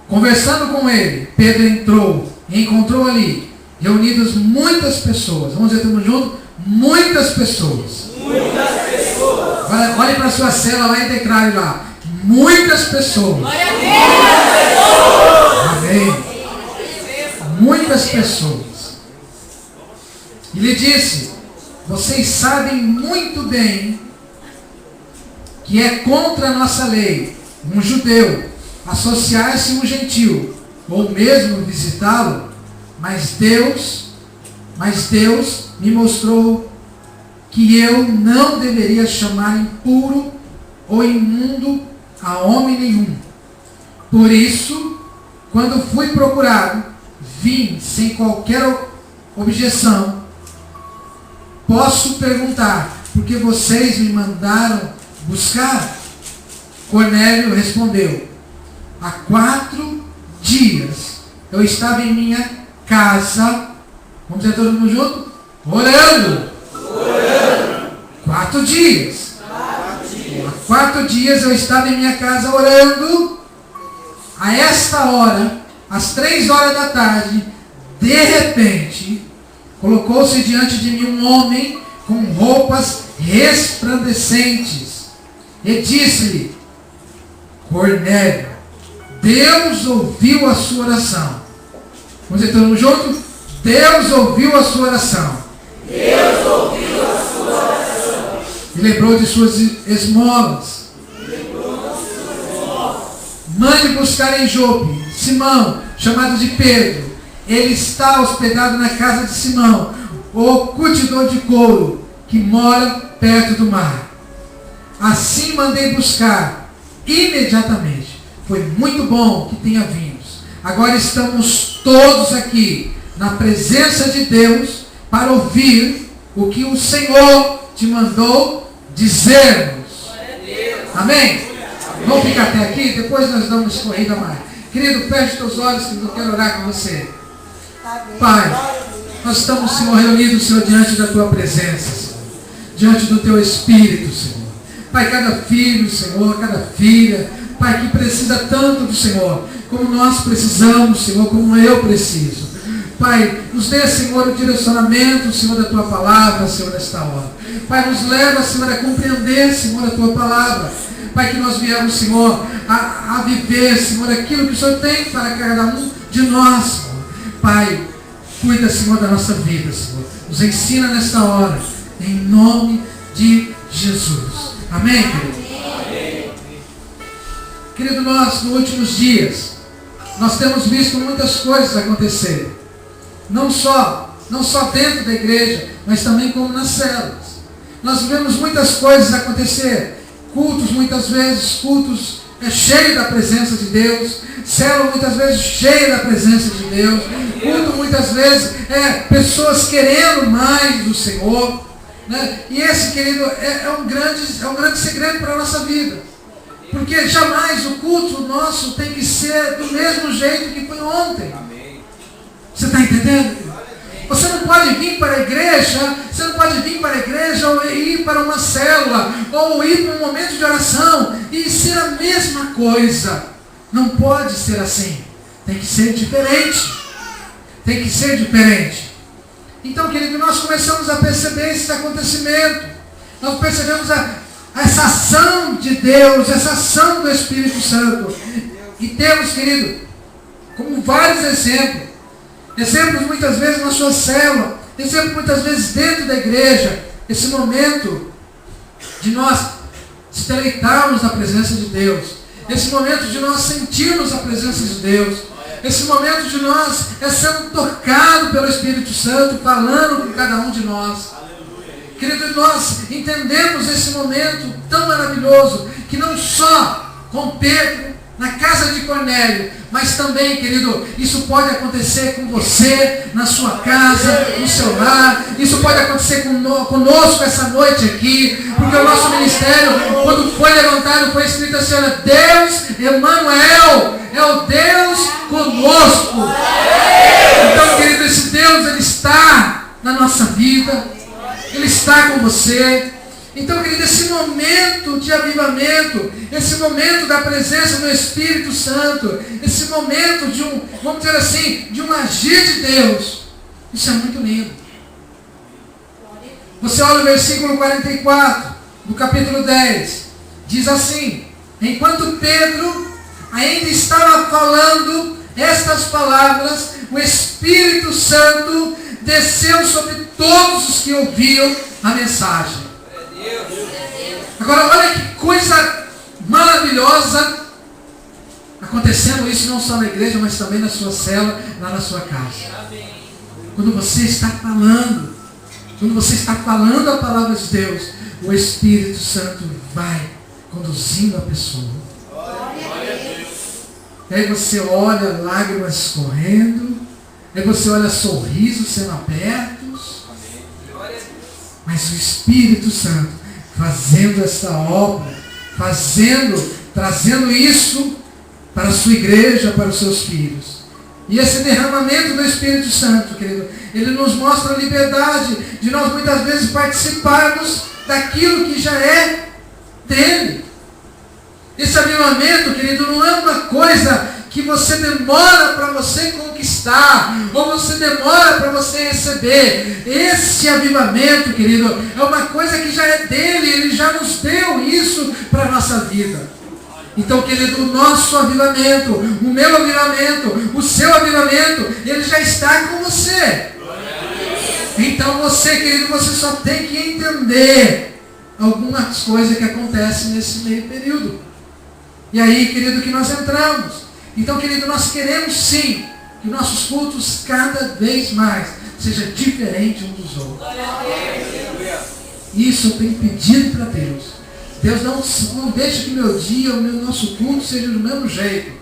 Conversando com ele, Pedro entrou e encontrou ali reunidas muitas pessoas. Vamos dizer, estamos juntos? Muitas pessoas. Muitas pessoas. Agora, olhe para a sua cela lá e declare lá: muitas pessoas. Glória a Deus. Amém. Muitas pessoas. E lhe disse: vocês sabem muito bem que é contra a nossa lei um judeu associar-se a um gentil, ou mesmo visitá-lo, mas Deus me mostrou que eu não deveria chamar impuro ou imundo a homem nenhum. Por isso, quando fui procurado, vim sem qualquer objeção. Posso perguntar, por que vocês me mandaram buscar? Cornélio respondeu: há 4 dias eu estava em minha casa, vamos dizer todo mundo junto? Orando. 4 dias. Há 4 dias eu estava em minha casa orando. A esta hora, às 3 horas da tarde, de repente, colocou-se diante de mim um homem com roupas resplandecentes e disse-lhe: Cornélio, Deus ouviu a sua oração. Vamos dizer todo mundo junto? Deus ouviu a sua oração. Deus ouviu a sua oração. E lembrou de suas esmolas. Mande buscar em Jope Simão, chamado de Pedro. Ele está hospedado na casa de Simão, o curtidor de couro, que mora perto do mar. Assim mandei buscar imediatamente. Foi muito bom que tenha vindo. Agora estamos todos aqui na presença de Deus para ouvir o que o Senhor te mandou dizermos. Amém? Vamos ficar até aqui, depois nós damos corrida mais. Querido, feche teus olhos que eu quero orar com você. Pai, nós estamos, Senhor, reunidos, Senhor, diante da Tua presença, Senhor. Diante do Teu Espírito, Senhor. Pai, cada filho, Senhor, cada filha, Pai, que precisa tanto do Senhor, como nós precisamos, Senhor, como eu preciso. Pai, nos dê, Senhor, o direcionamento, Senhor, da Tua palavra, Senhor, nesta hora. Pai, nos leva, Senhor, a compreender, Senhor, a Tua palavra. Pai, que nós viemos, Senhor, a viver, Senhor, aquilo que o Senhor tem para cada um de nós, Senhor. Pai, cuida, Senhor, da nossa vida, Senhor. Nos ensina nesta hora, em nome de Jesus. Amém, querido? Amém. Querido, nós, nos últimos dias, nós temos visto muitas coisas acontecerem. Não só dentro da igreja, mas também como nas células. Nós vemos muitas coisas acontecer. Cultos, muitas vezes, cultos cheios da presença de Deus. Célula, muitas vezes, cheia da presença de Deus. Culto, muitas vezes, pessoas querendo mais do Senhor. Né? E esse, querido, é um grande segredo para a nossa vida. Porque jamais o culto nosso tem que ser do mesmo jeito que foi ontem. Você está entendendo? Você não pode vir para a igreja, ou ir para uma célula, ou ir para um momento de oração e ser a mesma coisa. Não pode ser assim. Tem que ser diferente. Tem que ser diferente. Então, querido, nós começamos a perceber esse acontecimento. Nós percebemos essa ação de Deus, essa ação do Espírito Santo. E temos, querido, como vários exemplos. Exemplos muitas vezes na sua célula, exemplos muitas vezes dentro da igreja. Esse momento de nós se deleitarmos na presença de Deus. Esse momento de nós sentirmos a presença de Deus. Esse momento de nós sendo tocado pelo Espírito Santo, falando com cada um de nós. Querido, nós entendemos esse momento tão maravilhoso, que não só com Pedro, na casa de Cornélio, mas também, querido, isso pode acontecer com você, na sua casa, no seu lar, isso pode acontecer conosco essa noite aqui, porque o nosso ministério, quando foi levantado, foi escrito assim, olha, Deus, Emmanuel, é o Deus conosco. Então, querido, esse Deus, Ele está na nossa vida, Ele está com você. Então, querido, esse momento de avivamento, esse momento da presença do Espírito Santo, esse momento de vamos dizer assim, de um agir de Deus, isso é muito lindo. Você olha o versículo 44 do capítulo 10, diz assim, enquanto Pedro ainda estava falando estas palavras, o Espírito Santo desceu sobre todos os que ouviam a mensagem. Agora, olha que coisa maravilhosa acontecendo isso não só na igreja, mas também na sua cela, lá na sua casa. Quando você está falando a palavra de Deus, o Espírito Santo vai conduzindo a pessoa. E aí você olha lágrimas correndo, aí você olha sorrisos sendo abertos, mas o Espírito Santo fazendo essa obra, trazendo isso para a sua igreja, para os seus filhos. E esse derramamento do Espírito Santo, querido, ele nos mostra a liberdade de nós muitas vezes participarmos daquilo que já é dele. Esse avivamento, querido, não é uma coisa que você demora para você conquistar, ou você demora para você receber. Esse avivamento, querido, é uma coisa que já é dele, ele já nos deu isso para a nossa vida. Então, querido, o nosso avivamento, o meu avivamento, o seu avivamento, ele já está com você. Então você, querido, você só tem que entender algumas coisas que acontecem nesse meio período. E aí, querido, que nós entramos. Então, querido, nós queremos sim que nossos cultos cada vez mais sejam diferentes uns dos outros. Isso eu tenho pedido para Deus. Deus não deixa que meu dia, o nosso culto seja do mesmo jeito.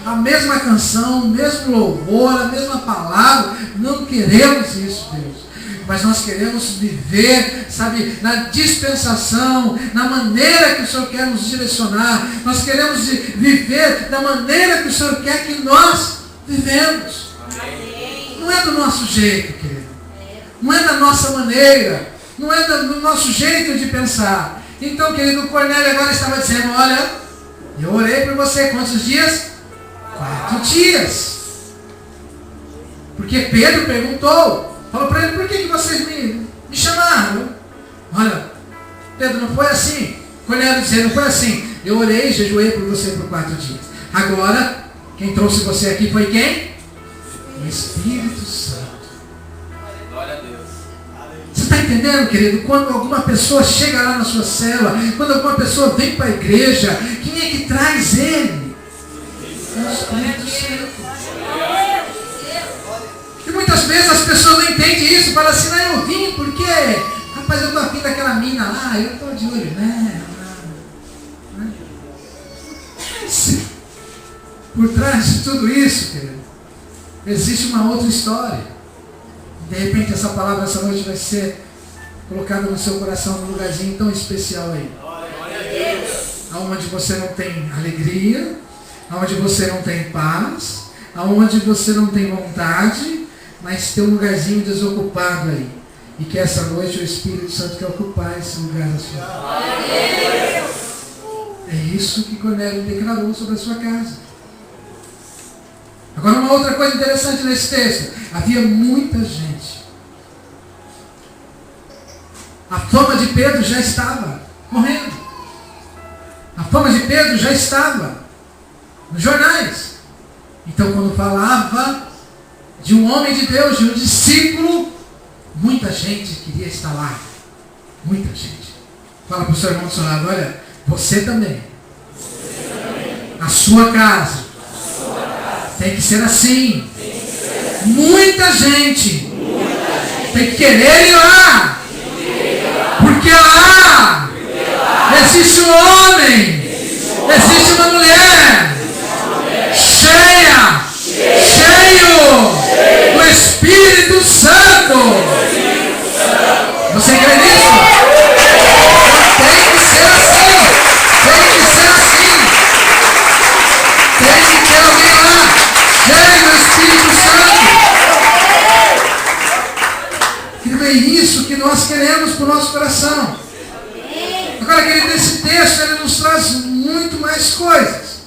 A mesma canção, o mesmo louvor, a mesma palavra. Não queremos isso, Deus. Mas nós queremos viver, sabe, na dispensação, na maneira que o Senhor quer nos direcionar. Nós queremos viver da maneira que o Senhor quer que nós vivemos. Não é do nosso jeito, querido. Não é da nossa maneira. Não é do nosso jeito de pensar. Então, querido, Cornélio agora estava dizendo, olha, eu orei por você quantos dias? 4 dias. Porque Pedro perguntou, falou para ele, por que vocês me chamaram? Olha, Pedro, não foi assim. Cornélio dizendo, não foi assim. Eu orei e jejuei por você por 4 dias. Agora, quem trouxe você aqui foi quem? O Espírito Santo. Glória a Deus. Você está entendendo, querido? Quando alguma pessoa chega lá na sua cela, quando alguma pessoa vem para a igreja, quem é que traz ele? O Espírito Santo. E muitas vezes as pessoas não entendem isso, falam assim, eu vim porque, rapaz, eu estou afim daquela mina lá, eu estou de olho nela. Por trás de tudo isso, querido, existe uma outra história. De repente essa palavra essa noite vai ser colocada no seu coração num lugarzinho tão especial aí. Aonde você não tem alegria, aonde você não tem paz, aonde você não tem vontade, mas tem um lugarzinho desocupado aí. E que essa noite o Espírito Santo quer ocupar esse lugar da sua vida. É isso que Cornélio declarou sobre a sua casa. Agora uma outra coisa interessante nesse texto. Havia muita gente. A fama de Pedro já estava correndo. A fama de Pedro já estava nos jornais. Então quando falava de um homem de Deus, de um discípulo, muita gente queria estar lá. Muita gente. Fala para o seu irmão do seu lado, olha, você também. A sua casa. Tem que ser assim. Muita gente tem que querer ir lá. Porque lá existe um homem, existe uma mulher, Querido, é isso que nós queremos para o nosso coração. Agora, querido, esse texto ele nos traz muito mais coisas.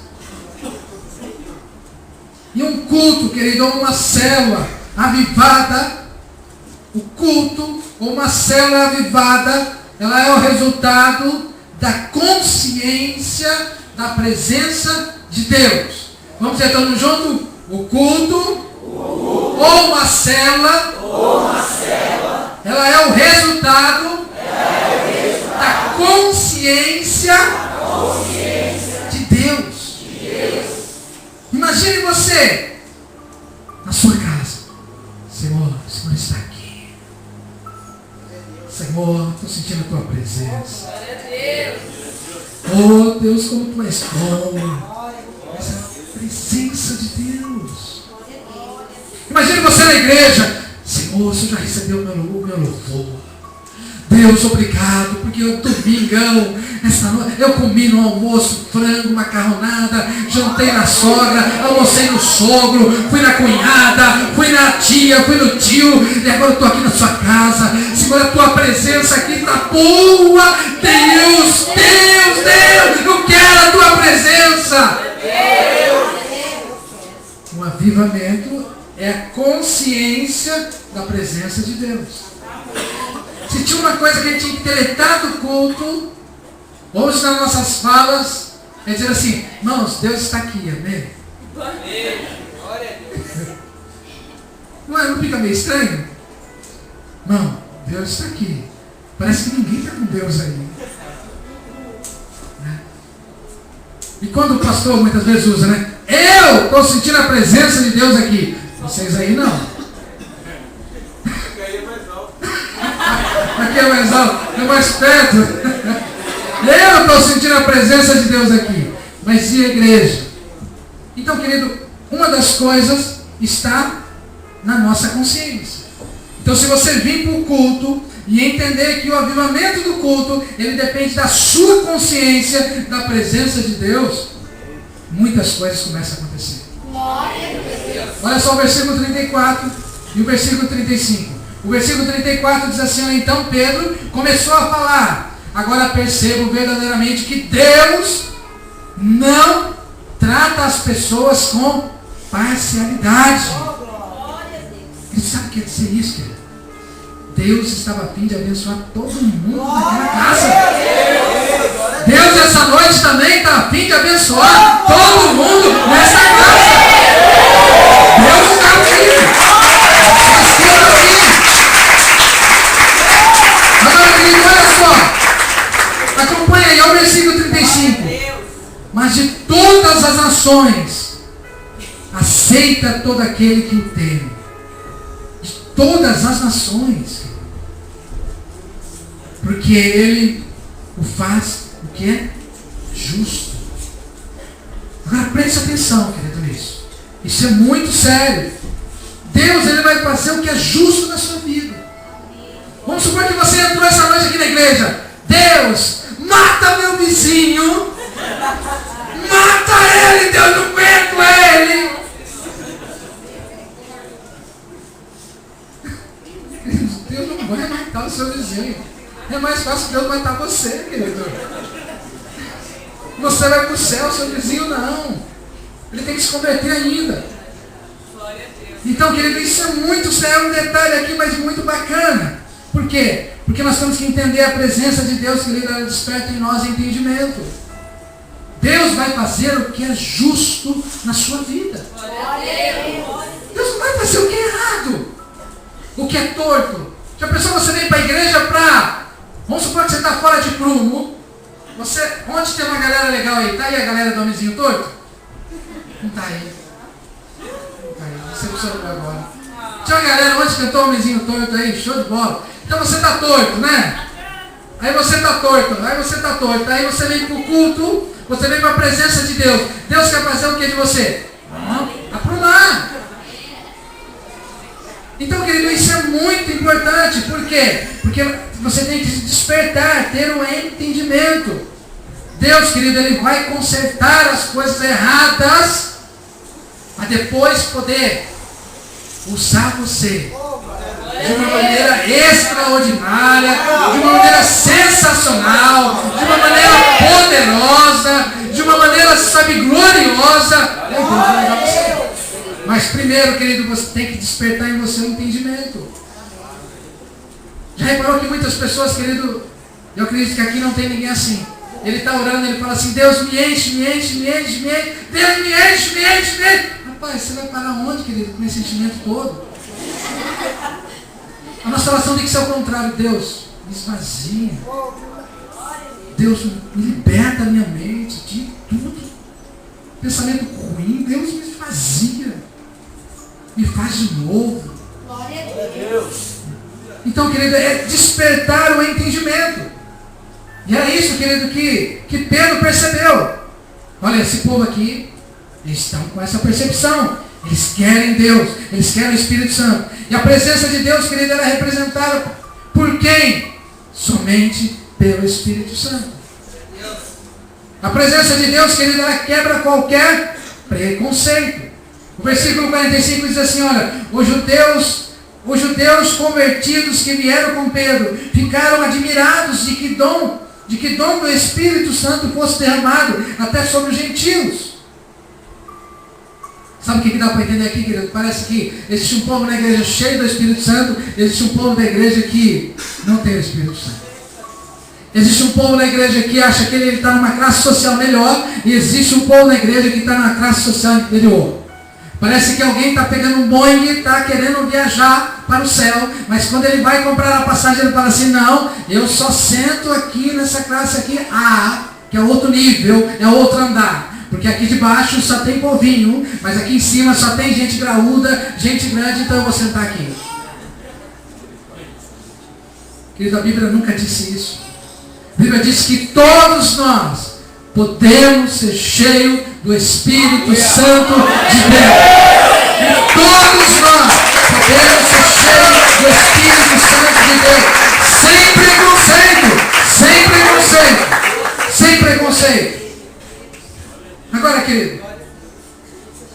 E um culto, querido, ou uma célula avivada, o culto ou uma célula avivada, ela é o resultado da consciência da presença de Deus. Vamos dizer, estamos juntos? O culto ou uma célula, ela é o resultado da consciência de Deus. Imagine você na sua casa. Senhor, o Senhor está aqui. Senhor, estou sentindo a tua presença. Oh Deus, como tu és bom. Essa presença de Deus. Imagine você na igreja. Senhor, o Senhor já recebeu o meu louvor. Deus, obrigado, porque eu domingão, essa noite, eu comi no almoço frango, macarronada, jantei na sogra, almocei no sogro, fui na cunhada, fui na tia, fui no tio, e agora eu estou aqui na sua casa. Senhor, a tua presença aqui está boa. Deus, eu quero a tua presença. Um avivamento é a consciência da presença de Deus. Se tinha uma coisa que a gente tinha que deletar do culto, hoje nas nossas falas, é dizer assim: irmãos, Deus está aqui, amém? Não fica meio estranho? Não, Deus está aqui. Parece que ninguém está com Deus aí. Né? E quando o pastor muitas vezes usa, né? Eu estou sentindo a presença de Deus aqui. Vocês aí não. Aqui é mais alto, é mais perto. Eu estou sentindo a presença de Deus aqui. Mas e a igreja? Então, querido, uma das coisas está na nossa consciência. Então, se você vir para o culto e entender que o avivamento do culto, ele depende da sua consciência, da presença de Deus, muitas coisas começam a acontecer. Olha só o versículo 34 e o versículo 35. O versículo 34 diz assim: então Pedro começou a falar: agora percebo verdadeiramente que Deus não trata as pessoas com parcialidade. Ele sabe o que quer dizer isso, querido? Deus estava a fim de abençoar todo mundo naquela casa. Deus essa noite também está a fim de abençoar todo mundo nessa casa. Deus está aqui. Acompanha aí, olha o versículo 35. Mas de todas as nações, aceita todo aquele que o teme. De todas as nações. Porque ele o faz o que é justo. Agora preste atenção, querido, nisso. Isso é muito sério. Deus, ele vai fazer o que é justo na sua vida. Vamos supor que você entrou essa noite aqui na igreja. Deus, mata meu vizinho. Mata ele, Deus, não aguento ele. Deus não vai matar o seu vizinho. É mais fácil Deus matar você, querido. Você vai para o céu, seu vizinho não. Ele tem que se converter ainda. Então, querido, isso é muito sério, um detalhe aqui, mas muito bacana. Por quê? Porque nós temos que entender a presença de Deus, querido, ela desperta em nós entendimento. Deus vai fazer o que é justo na sua vida. Deus não vai fazer o que é errado, o que é torto. Já pensou, você vem para a igreja para... Vamos supor que você está fora de prumo. Onde tem uma galera legal aí? Está aí a galera do homenzinho torto? Não está aí. Você observou agora. Tinha uma galera onde cantou o homenzinho torto aí, show de bola. Então você está torto, né? Aí você está torto, aí você vem para o culto, você vem para a presença de Deus. Deus quer fazer o que de você? Aprumar. Então, querido, isso é muito importante. Por quê? Porque você tem que se despertar, ter um entendimento. Deus, querido, ele vai consertar as coisas erradas, para depois poder usar você de uma maneira maneira extraordinária, de uma maneira sensacional, de uma maneira poderosa, de uma maneira, sabe, gloriosa. Deus vai levar você. Mas primeiro, querido, você tem que despertar em você um entendimento. Já reparou que muitas pessoas, querido, eu acredito que aqui não tem ninguém assim. Ele está orando, ele fala assim: Deus me enche, me enche, me enche, me enche, Deus me enche, me enche, me enche. Rapaz, você vai parar onde, querido, com esse sentimento todo? A nossa oração tem que ser ao contrário. Deus, me esvazia. Deus, me liberta a minha mente de tudo. Pensamento ruim, Deus me esvazia. Me faz de novo. Glória a Deus. Então, querido, é despertar o entendimento. E é isso, querido, que Pedro percebeu. Olha, esse povo aqui, eles estão com essa percepção. Eles querem Deus, eles querem o Espírito Santo. E a presença de Deus, querido, ela é representada por quem? Somente pelo Espírito Santo. A presença de Deus, querido, ela quebra qualquer preconceito. O versículo 45 diz assim: olha, os judeus convertidos que vieram com Pedro ficaram admirados de que dom do Espírito Santo fosse derramado até sobre os gentios. Sabe o que dá para entender aqui, querido? Parece que existe um povo na igreja cheio do Espírito Santo, existe um povo da igreja que não tem o Espírito Santo. Existe um povo na igreja que acha que ele está numa classe social melhor, e existe um povo na igreja que está numa classe social inferior. Parece que alguém está pegando um Boeing e está querendo viajar para o céu, mas quando ele vai comprar a passagem, ele fala assim: não, eu só sento aqui nessa classe aqui A, que é outro nível, é outro andar. Porque aqui de baixo só tem povinho, mas aqui em cima só tem gente graúda, gente grande, então eu vou sentar aqui. Querido, a Bíblia nunca disse isso. A Bíblia diz que todos nós podemos ser cheios do Espírito Santo de Deus. E todos nós podemos ser cheios do Espírito Santo de Deus. Sem preconceito. Sem preconceito. Sem preconceito. Agora, querido,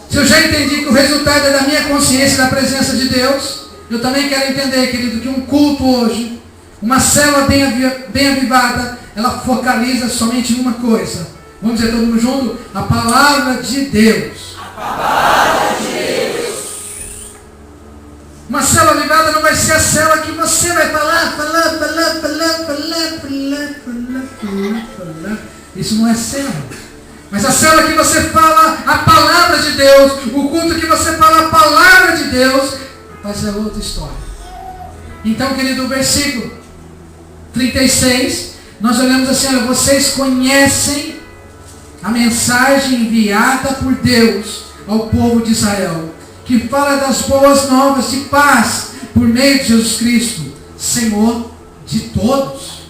se eu já entendi que o resultado é da minha consciência da presença de Deus, eu também quero entender, querido, que um culto hoje, uma célula bem avivada, ela focaliza somente em uma coisa. Vamos dizer todo mundo junto? A palavra de Deus. A palavra de Deus. Uma célula avivada não vai ser a célula que você vai falar. Isso não é célula. Mas a célula que você fala a palavra de Deus, o culto que você fala a palavra de Deus, mas é outra história. Então, querido, o versículo 36, nós olhamos assim: olha, vocês conhecem a mensagem enviada por Deus ao povo de Israel, que fala das boas novas de paz por meio de Jesus Cristo, Senhor de todos.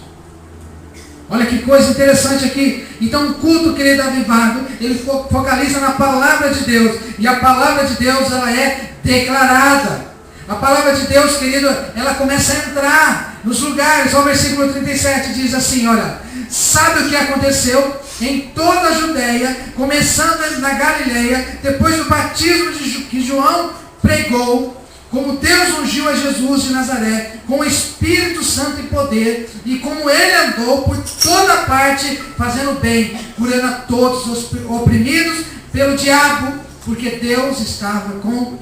Olha que coisa interessante aqui. Então o culto, querido, avivado, ele focaliza na palavra de Deus. E a palavra de Deus, ela é declarada. A palavra de Deus, querido, ela começa a entrar nos lugares. O versículo 37 diz assim: olha, sabe o que aconteceu em toda a Judéia, começando na Galileia, depois do batismo que João pregou, como Deus ungiu a Jesus de Nazaré com o Espírito Santo e poder, e como ele andou por toda parte fazendo bem, curando a todos os oprimidos pelo diabo, porque Deus estava com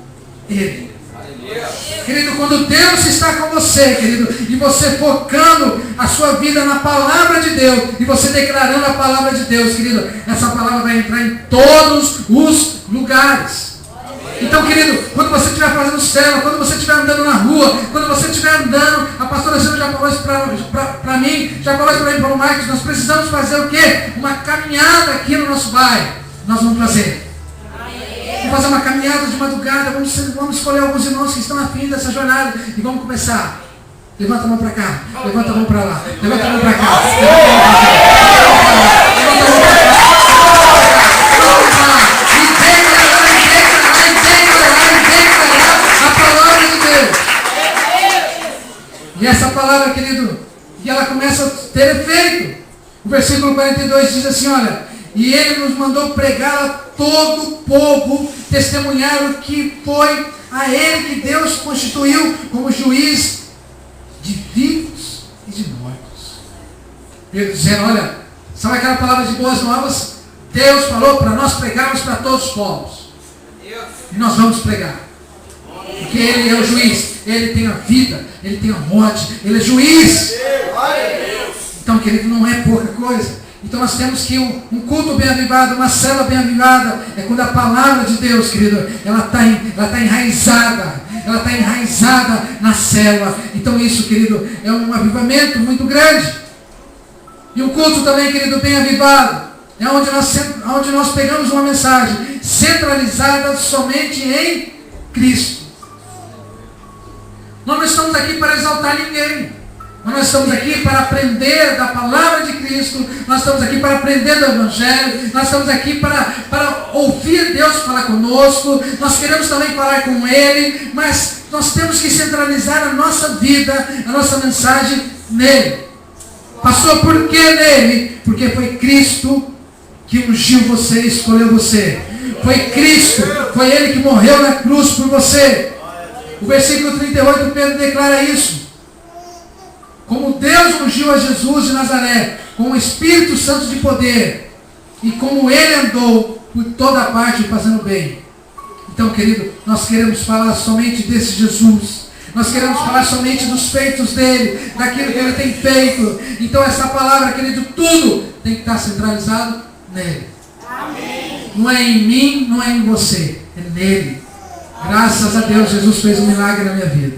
ele. Querido, quando Deus está com você, querido, e você focando a sua vida na palavra de Deus, e você declarando a palavra de Deus, querido, essa palavra vai entrar em todos os lugares. Então, querido, quando você estiver fazendo célula, quando você estiver andando na rua, quando você estiver andando, a pastora Silvia já falou isso para mim, já falou isso para mim, para o Marcos, nós precisamos fazer o quê? Uma caminhada aqui no nosso bairro. Nós vamos fazer. Vamos fazer uma caminhada de madrugada, vamos escolher alguns irmãos que estão afim dessa jornada e vamos começar. Levanta a mão para cá, levanta a mão para lá, levanta a mão para cá, levanta a mão para cá, levanta a mão para cá. E essa palavra, querido, e ela começa a ter efeito. O versículo 42 diz assim: olha, e ele nos mandou pregar a todo o povo, testemunhar o que foi a ele que Deus constituiu como juiz Pedro dizendo, olha, sabe aquela palavra de boas novas? Deus falou para nós pregarmos para todos os povos. E nós vamos pregar. Porque Ele é o juiz. Ele tem a vida, Ele tem a morte, Ele é juiz. Então, querido, não é pouca coisa. Então nós temos que um culto bem avivado, uma célula bem avivada, é quando a palavra de Deus, querido, ela está enraizada. Ela está enraizada na célula. Então isso, querido, é um avivamento muito grande. E um culto também, querido, bem avivado, é onde nós pegamos uma mensagem centralizada somente em Cristo. Nós não estamos aqui para exaltar ninguém. Nós estamos aqui para aprender da palavra de Cristo. Nós estamos aqui para aprender do Evangelho. Nós estamos aqui para ouvir Deus falar conosco. Nós queremos também falar com Ele. Mas nós temos que centralizar a nossa vida, a nossa mensagem nele. Pastor, por que nele? Porque foi Cristo que ungiu você e escolheu você. Foi Cristo, foi Ele que morreu na cruz por você. O versículo 38, Pedro declara isso. Como Deus ungiu a Jesus de Nazaré com o Espírito Santo de poder, e como Ele andou por toda parte fazendo bem. Então, querido, nós queremos falar somente desse Jesus. Nós queremos falar somente dos feitos dele, daquilo que ele tem feito. Então essa palavra, querido, tudo tem que estar centralizado nele. Amém. Não é em mim, não é em você, é nele. Graças a Deus, Jesus fez um milagre na minha vida.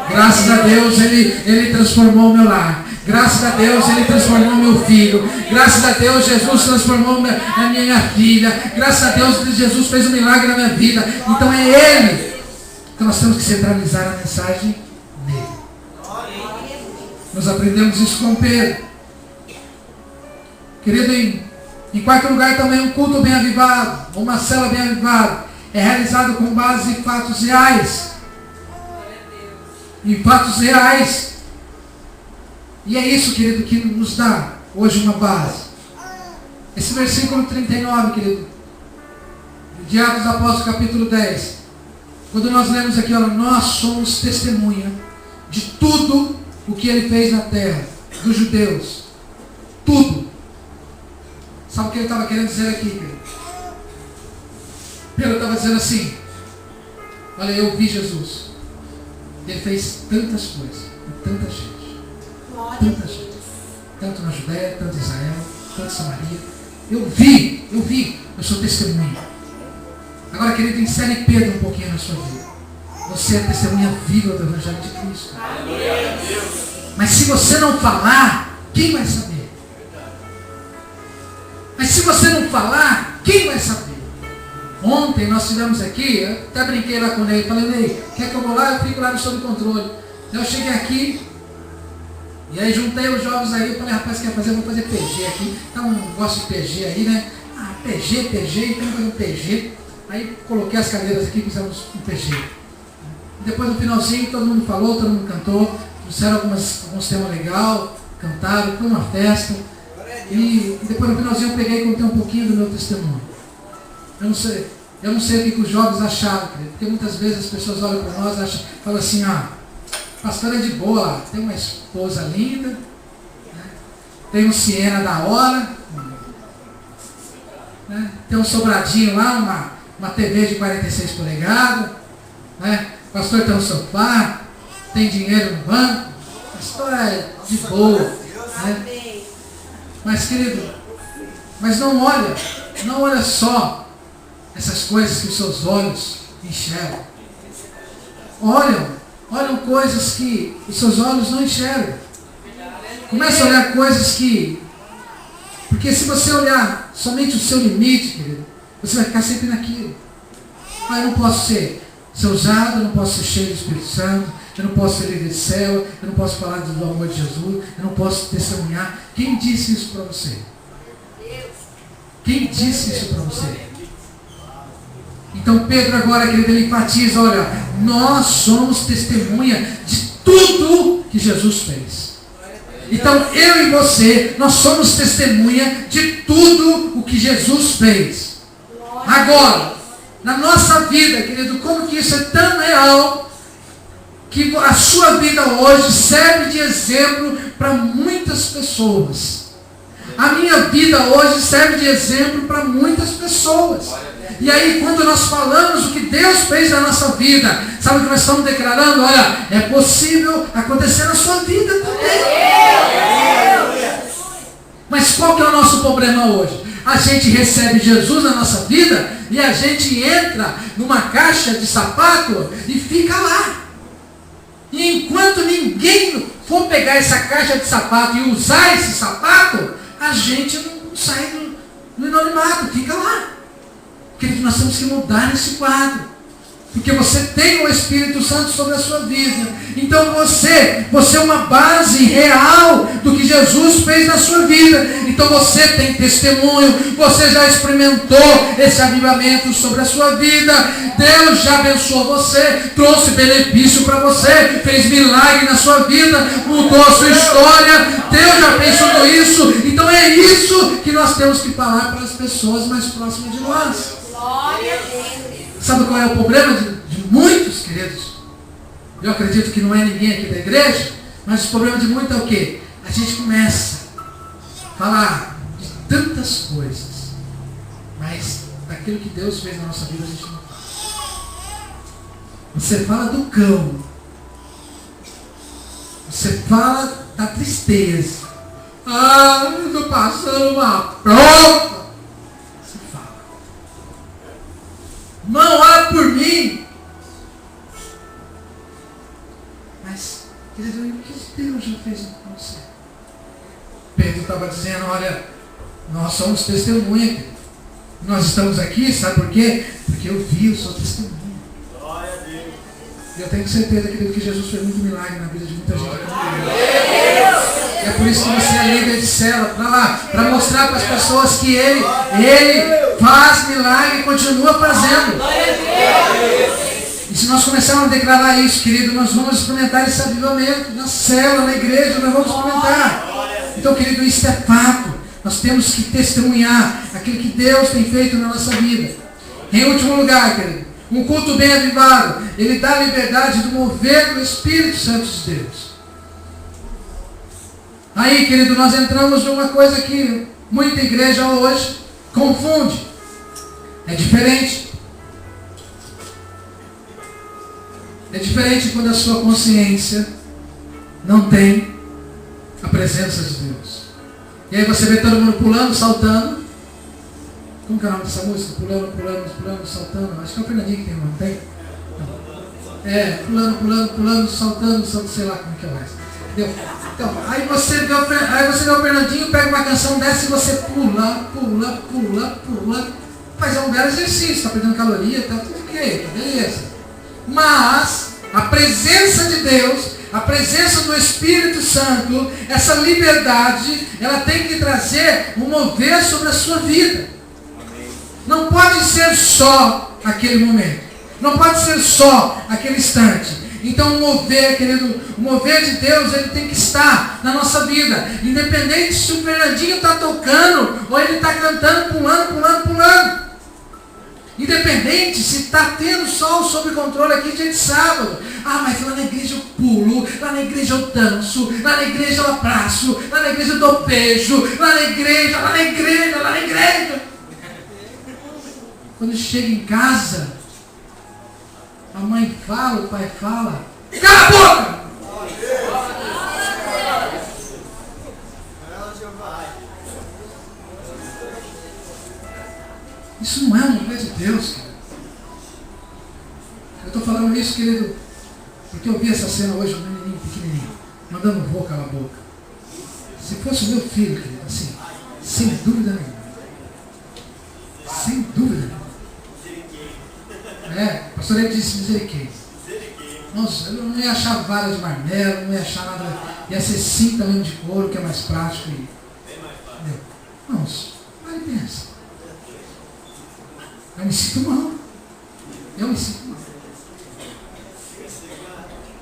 Graças a Deus, Ele transformou o meu lar. Graças a Deus, Ele transformou meu filho. Graças a Deus, Jesus transformou a minha filha. Graças a Deus, Jesus fez um milagre na minha vida. Então é Ele. Então nós temos que centralizar a mensagem nele. Nós aprendemos isso com Pedro. Querido, em quarto lugar também um culto bem avivado, uma célula bem avivada, é realizado com base em fatos reais. Em fatos reais. E é isso, querido, que nos dá hoje uma base. Esse versículo 39, querido, de Atos dos Apóstolos, capítulo 10. Quando nós lemos aqui, olha, nós somos testemunha de tudo o que ele fez na terra, dos judeus. Tudo. Sabe o que ele estava querendo dizer aqui, querido? Pedro estava dizendo assim, olha, eu vi Jesus. Ele fez tantas coisas, com tanta gente. Tanta gente. Tanto na Judéia, tanto em Israel, tanto em Samaria. Eu vi, eu sou testemunha. Agora, querido, insere Pedro um pouquinho na sua vida. Você é testemunha viva do Evangelho de Cristo. Mas se você não falar, quem vai saber? Mas se você não falar, quem vai saber? Ontem nós tivemos aqui, eu até brinquei lá com ele, falei, Ney, quer que eu vou lá? Eu fico lá no sob controle. Eu cheguei aqui, e aí juntei os jovens aí, eu falei, rapaz, quer fazer? Eu vou fazer PG aqui. Tá um negócio de PG aí, né? Ah, PG, então vou fazer um PG. Aí coloquei as cadeiras aqui e fizemos um PG. Depois no finalzinho todo mundo falou, todo mundo cantou, trouxeram alguns temas legais, cantaram, foi uma festa. E depois no finalzinho eu peguei e contei um pouquinho do meu testemunho. Eu não sei o que os jovens acharam, porque muitas vezes as pessoas olham para nós e falam assim, pastor é de boa, tem uma esposa linda, né? Tem um Siena da hora, né? Tem um sobradinho lá, uma TV de 46 polegadas, né? O pastor tem um sofá, tem dinheiro no banco, o pastor é de boa, né? Mas, querido, não olha só essas coisas que os seus olhos enxergam. Olham coisas que os seus olhos não enxergam. Começa a olhar coisas que... Porque se você olhar somente o seu limite, querido, você vai ficar sempre naquilo. Eu não posso ser usado, eu não posso ser cheio do Espírito Santo, eu não posso ser líder de céu, eu não posso falar do amor de Jesus, eu não posso testemunhar. Quem disse isso para você? Quem disse isso para você? Então Pedro agora, querido, ele enfatiza, olha, nós somos testemunha de tudo que Jesus fez. Então eu e você, nós somos testemunha de tudo o que Jesus fez. Agora, na nossa vida, querido, como que isso é tão real, que a sua vida hoje serve de exemplo para muitas pessoas. A minha vida hoje serve de exemplo para muitas pessoas. E aí, quando nós falamos o que Deus fez na nossa vida, sabe o que nós estamos declarando? Olha, é possível acontecer na sua vida também. Mas qual que é o nosso problema hoje? A gente recebe Jesus na nossa vida e a gente entra numa caixa de sapato e fica lá. E enquanto ninguém for pegar essa caixa de sapato e usar esse sapato, a gente não sai do anonimato, fica lá. Querido, nós temos que mudar esse quadro. Porque você tem o Espírito Santo sobre a sua vida. Então você é uma base real do que Jesus fez na sua vida. Então você tem testemunho, você já experimentou esse avivamento sobre a sua vida. Deus já abençoou você, trouxe benefício para você, fez milagre na sua vida, mudou a sua história. Deus já fez tudo isso. Então é isso que nós temos que falar para as pessoas mais próximas de nós. Glória a Deus. Sabe qual é o problema de muitos, queridos? Eu acredito que não é ninguém aqui da igreja, mas o problema de muitos é o quê? A gente começa a falar de tantas coisas, mas daquilo que Deus fez na nossa vida a gente não fala. Você fala do cão, você fala da tristeza. Ah, eu estou passando uma prova. Não ora por mim. Mas, querido, o que Deus já fez com você? Pedro estava dizendo, olha, nós somos testemunha. Nós estamos aqui, sabe por quê? Porque eu vi o seu testemunho. Glória a Deus. E eu tenho certeza, querido, que Jesus fez muito milagre na vida de muita gente. E é por isso que você é líder de célula, para mostrar para as pessoas que Ele faz milagre e continua fazendo. E se nós começarmos a declarar isso, querido, nós vamos experimentar esse avivamento na célula, na igreja, nós vamos experimentar. Então, querido, isso é fato. Nós temos que testemunhar aquilo que Deus tem feito na nossa vida. Em último lugar, querido, um culto bem avivado, ele dá liberdade do mover do Espírito Santo de Deus. Aí, querido, nós entramos numa coisa que muita igreja hoje confunde. É diferente. É diferente quando a sua consciência não tem a presença de Deus. E aí você vê todo mundo pulando, saltando. Como que é o nome dessa música? Pulando, saltando. Acho que é o Fernandinho que tem uma, não tem? Pulando, saltando, sei lá como que é mais. Entendeu? Então, aí você vê o Fernandinho, pega uma canção dessa e você pula. Faz um belo exercício, está perdendo caloria, tá tudo ok, beleza. Mas a presença de Deus, a presença do Espírito Santo, essa liberdade, ela tem que trazer um mover sobre a sua vida. Não pode ser só aquele momento. Não pode ser só aquele instante. Então o mover, querido, o mover de Deus, ele tem que estar na nossa vida. Independente se o Fernandinho está tocando ou ele está cantando, pulando. Independente se está tendo sol sob controle aqui dia de sábado. Ah, mas lá na igreja eu pulo, lá na igreja eu danço, lá na igreja eu abraço, lá na igreja eu dou beijo, lá na igreja. Quando chega em casa, a mãe fala, o pai fala, cala a boca! Isso não é uma coisa de Deus, querido. Eu estou falando isso, querido, porque eu vi essa cena hoje, um menininho pequenininho, mandando vou calar a boca. Se fosse o meu filho, querido, assim, sem dúvida nenhuma. Sem dúvida nenhuma. O pastor ele disse misericórdia. Nossa, eu não ia achar vara de marmelo, não ia achar nada. Ia ser cinta mesmo de couro, que é mais prático. Nossa, vai e pensa. Eu me sinto mal.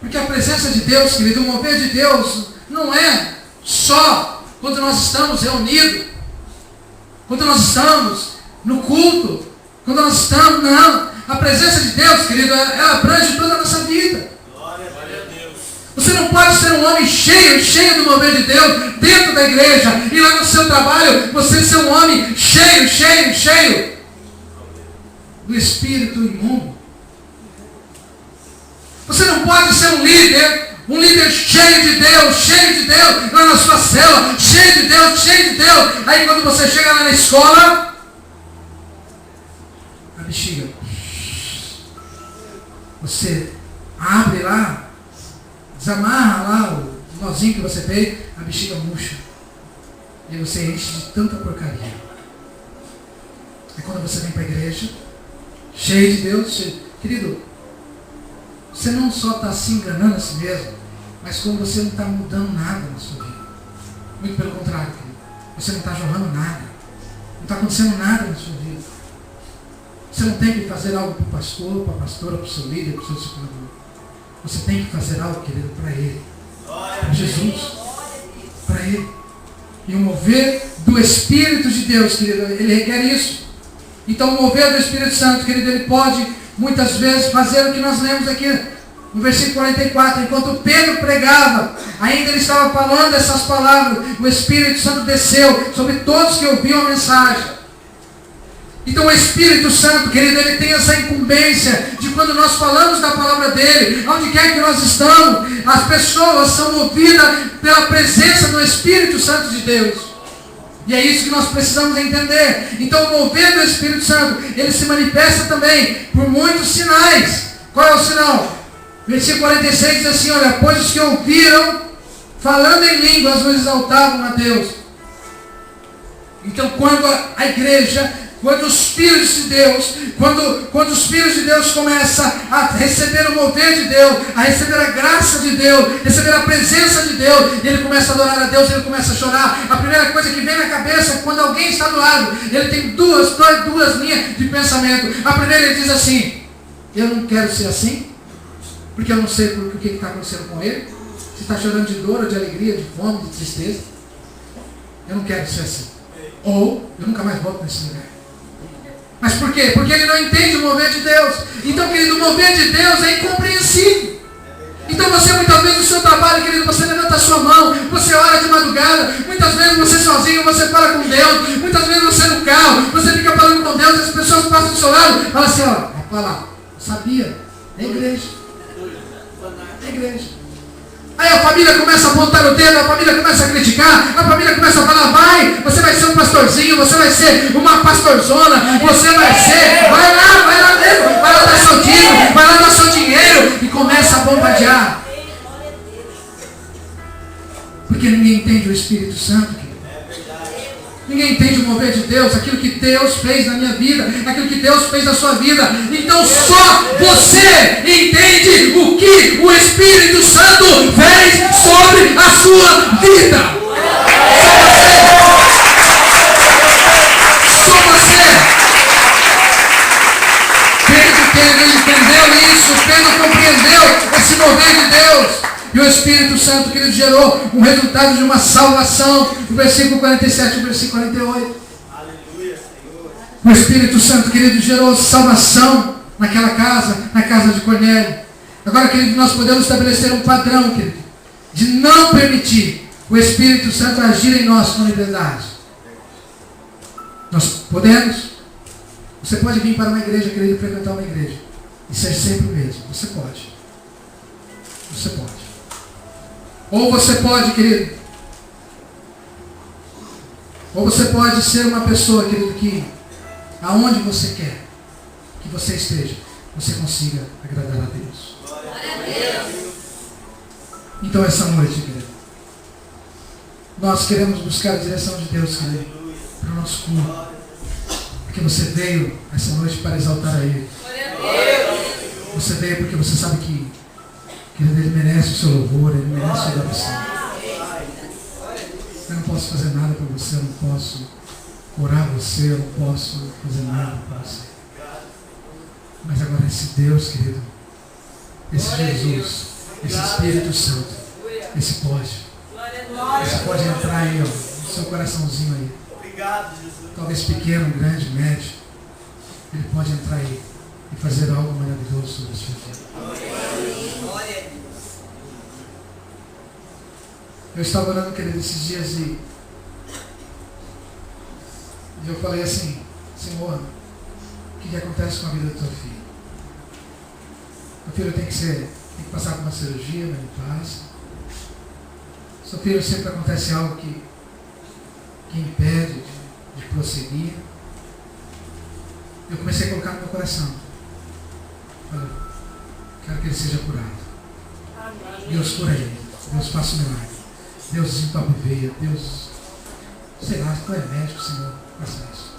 Porque a presença de Deus, querido, o mover de Deus não é só quando nós estamos reunidos, quando nós estamos no culto, quando nós estamos, não. A presença de Deus, querido, ela abrange toda a nossa vida. Glória a Deus. Você não pode ser um homem cheio do mover de Deus dentro da igreja e lá no seu trabalho você ser um homem cheio do espírito imundo. Você não pode ser um líder cheio de Deus, lá na sua cela, cheio de Deus. Aí quando você chega lá na escola, a bexiga, você abre lá, desamarra lá o nozinho que você fez, a bexiga murcha. E aí você enche de tanta porcaria. É quando você vem para a igreja, cheio de Deus, querido, você não só está se enganando a si mesmo, mas como você não está mudando nada na sua vida. Muito pelo contrário, querido. Você não está jorrando nada. Não está acontecendo nada na sua vida. Você não tem que fazer algo para o pastor, para a pastora, para o seu líder, para o seu discipulador. Você tem que fazer algo, querido, para Ele. Para Jesus. Para Ele. E o mover do Espírito de Deus, querido, Ele requer isso. Então o mover do Espírito Santo, querido, Ele pode muitas vezes fazer o que nós lemos aqui no versículo 44. Enquanto Pedro pregava, ainda ele estava falando essas palavras, o Espírito Santo desceu sobre todos que ouviam a mensagem. Então o Espírito Santo, querido, ele tem essa incumbência de quando nós falamos da palavra dele, onde quer que nós estamos, as pessoas são movidas pela presença do Espírito Santo de Deus. E é isso que nós precisamos entender. Então o mover do Espírito Santo, ele se manifesta também por muitos sinais. Qual é o sinal? Versículo 46 diz assim, olha, pois os que ouviram, falando em línguas, os exaltavam a Deus. Então quando a igreja, quando os filhos de Deus, quando os filhos de Deus começam a receber o mover de Deus, a receber a graça de Deus, receber a presença de Deus, ele começa a adorar a Deus, ele começa a chorar. A primeira coisa que vem na cabeça é quando alguém está do lado, ele tem duas linhas de pensamento. A primeira, ele diz assim, eu não quero ser assim, porque eu não sei o que está acontecendo com ele, se está chorando de dor, ou de alegria, de fome, de tristeza. Eu não quero ser assim. Ou, eu nunca mais volto nesse lugar. Mas por quê? Porque ele não entende o mover de Deus. Então, querido, o mover de Deus é incompreensível. Então você muitas vezes no seu trabalho, querido, você levanta a sua mão, você ora de madrugada, muitas vezes você sozinho, você fala com Deus, muitas vezes você no carro, você fica falando com Deus, as pessoas passam do seu lado, fala assim, ó, vai lá, sabia? É igreja. É igreja. Aí a família começa a apontar o dedo, a família começa a criticar, a família começa a falar, você vai ser um pastorzinho, você vai ser uma pastorzona, você vai ser, vai lá mesmo, vai lá dar seu dízimo, vai lá dar seu dinheiro, e começa a bombardear. Porque ninguém entende o Espírito Santo, querido. Ninguém entende o mover de Deus, aquilo que Deus fez na minha vida, aquilo que Deus fez na sua vida. Então só você entende o que o Espírito Santo fez sobre a sua vida. Só você. Pedro entendeu isso, Pedro compreendeu esse mover de Deus. E o Espírito Santo, que ele gerou um resultado de uma salvação. O versículo 47 e o versículo 48. Aleluia, Senhor. O Espírito Santo, querido, gerou salvação naquela casa, na casa de Cornélio. Agora, querido, nós podemos estabelecer um padrão, querido, de não permitir o Espírito Santo agir em nós com liberdade. Nós podemos. Você pode vir para uma igreja, querido, frequentar uma igreja e ser sempre o mesmo. Você pode. Você pode. Ou você pode, querido, ou você pode ser uma pessoa, querido, que aonde você quer que você esteja, você consiga agradar a Deus. Então essa noite, querido, nós queremos buscar a direção de Deus, querido, para o nosso culto. Porque você veio essa noite para exaltar a Ele. Você veio porque você sabe que Ele merece o seu louvor, Ele merece a sua adoração. Eu não posso fazer nada para você, eu não posso orar você, eu não posso fazer nada para você. Mas agora esse Deus, querido, esse Jesus, esse Espírito Santo, esse pode entrar aí, ó, no seu coraçãozinho aí. Talvez pequeno, grande, médio. Ele pode entrar aí e fazer algo maravilhoso sobre a sua vida. Eu estava orando, querido, esses dias e eu falei assim, Senhor, o que acontece com a vida do teu filho? Meu filho tem que passar por uma cirurgia, mas ele faz. Seu filho sempre acontece algo que impede de prosseguir. Eu comecei a colocar no meu coração. Falei, quero que ele seja curado. Deus cura ele. Deus faça o milagre. Deus desentope veia. Deus, sei lá, tu é médico, Senhor, faça isso.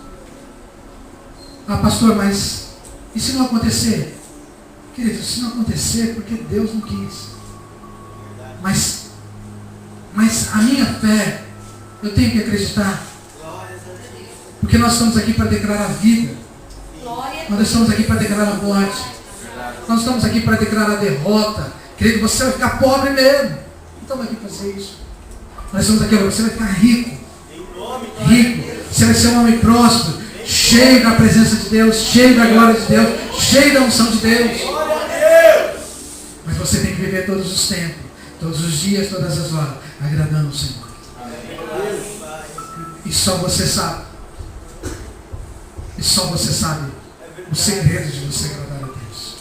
Ah, pastor, mas e se não acontecer? Querido, se não acontecer, porque Deus não quis. Mas a minha fé, eu tenho que acreditar. Porque nós estamos aqui para declarar a vida. Nós estamos aqui para declarar a morte. Nós estamos aqui para declarar a derrota. Querido, você vai ficar pobre mesmo. Não estamos aqui para fazer isso. Nós estamos aqui, você vai ficar rico. Rico. Você vai ser um homem próspero, cheio da presença de Deus, cheio da glória de Deus, cheio da unção de Deus. Mas você tem que viver todos os tempos, todos os dias, todas as horas, agradando o Senhor. E só você sabe. E só você sabe o segredo de você agradar a Deus.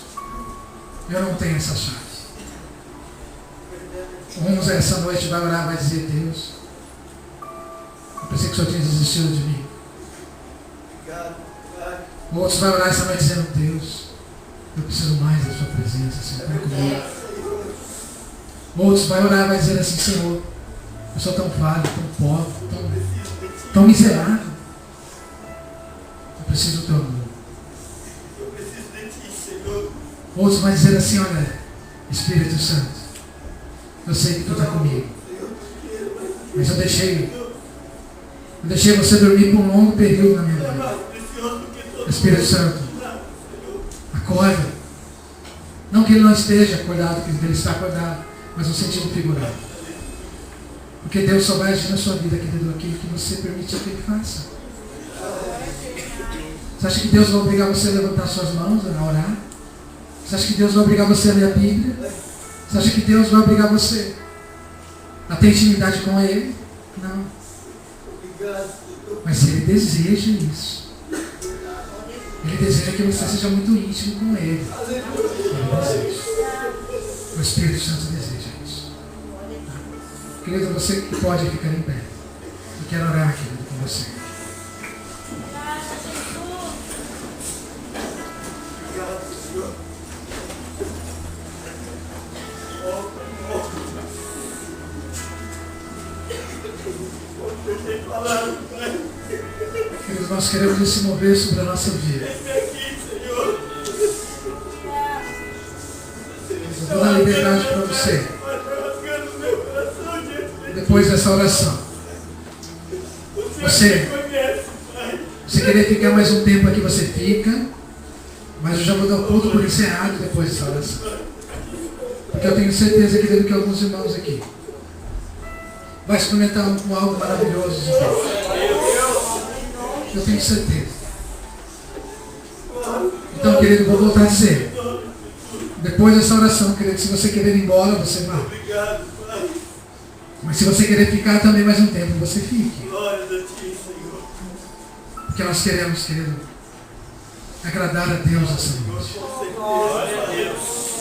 Eu não tenho essa chave. Uns essa noite vai orar, vai dizer, Deus, eu pensei que o Senhor tinha desistido de mim. Outros vai orar essa noite dizendo, Deus, eu preciso mais da sua presença, Senhor, vem comigo. Outros vai orar, vai dizer assim, Senhor, eu sou tão falho, tão pobre, tão miserável. Eu preciso do teu amor. Outros vai dizer assim, olha, Espírito Santo, eu sei que tu está comigo. Mas eu deixei você dormir por um longo período na minha vida. Espírito Santo, acorda. Não que ele não esteja acordado, que ele está acordado, mas no sentido figurado. Porque Deus só vai agir na sua vida, querido, aquilo que você permitir que ele faça. Você acha que Deus vai obrigar você a levantar suas mãos, a orar? Você acha que Deus vai obrigar você a ler a Bíblia? Você acha que Deus vai obrigar você a ter intimidade com Ele? Não. Mas Ele deseja isso. Ele deseja que você seja muito íntimo com Ele. Ele deseja. O Espírito Santo deseja isso. Querido, você que pode ficar em pé. Eu quero orar, querido, com você. Queridos, nós queremos se mover sobre a nossa vida. Eu vou dar liberdade para você. Depois dessa oração, você querer ficar mais um tempo aqui, você fica. Mas eu já vou dar o ponto por encerrado depois dessa oração. Porque eu tenho certeza, querido, que alguns irmãos aqui vai experimentar algo maravilhoso de Deus. Eu tenho certeza. Então, querido, vou voltar a dizer. Depois dessa oração, querido, se você querer ir embora, você vai. Mas se você querer ficar também mais um tempo, você fique. Porque nós queremos, querido, agradar a Deus essa noite.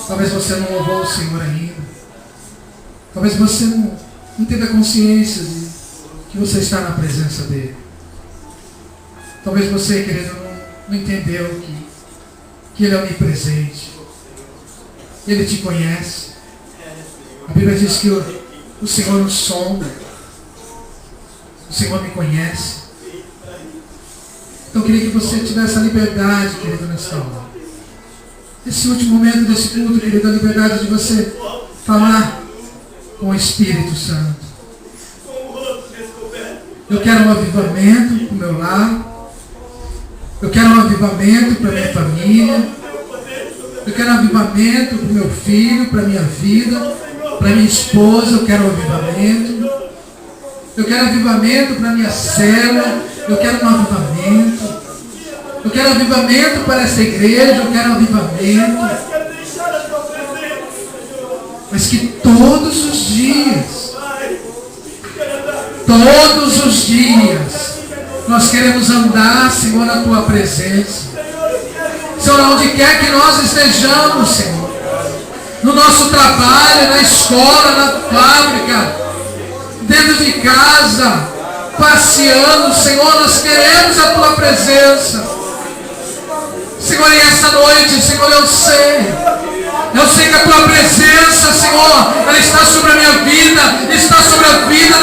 Talvez você não louvou o Senhor ainda. Talvez você não teve a consciência de que você está na presença dEle. Talvez você, querido, não entendeu que Ele é onipresente. Ele te conhece. A Bíblia diz que o Senhor nos sonda. O Senhor me conhece. Então eu queria que você tivesse a liberdade, querido, nessa hora. Esse último momento desse culto, querido, a liberdade de você falar com o Espírito Santo. Eu quero um avivamento para o meu lar. Eu quero um avivamento para a minha família. Eu quero um avivamento para o meu filho, para a minha vida, para a minha esposa. Eu quero um avivamento. Eu quero avivamento para a minha célula. Eu quero um avivamento. Eu quero avivamento para essa igreja. Eu quero um avivamento. Mas que todos os dias Todos os dias nós queremos andar, Senhor, na tua presença. Senhor, onde quer que nós estejamos, Senhor, no nosso trabalho, na escola, na fábrica, dentro de casa, passeando, Senhor, nós queremos a tua presença. Senhor, e essa noite, Senhor, eu sei que a tua presença, Senhor, ela está sobre a minha vida, está sobre a vida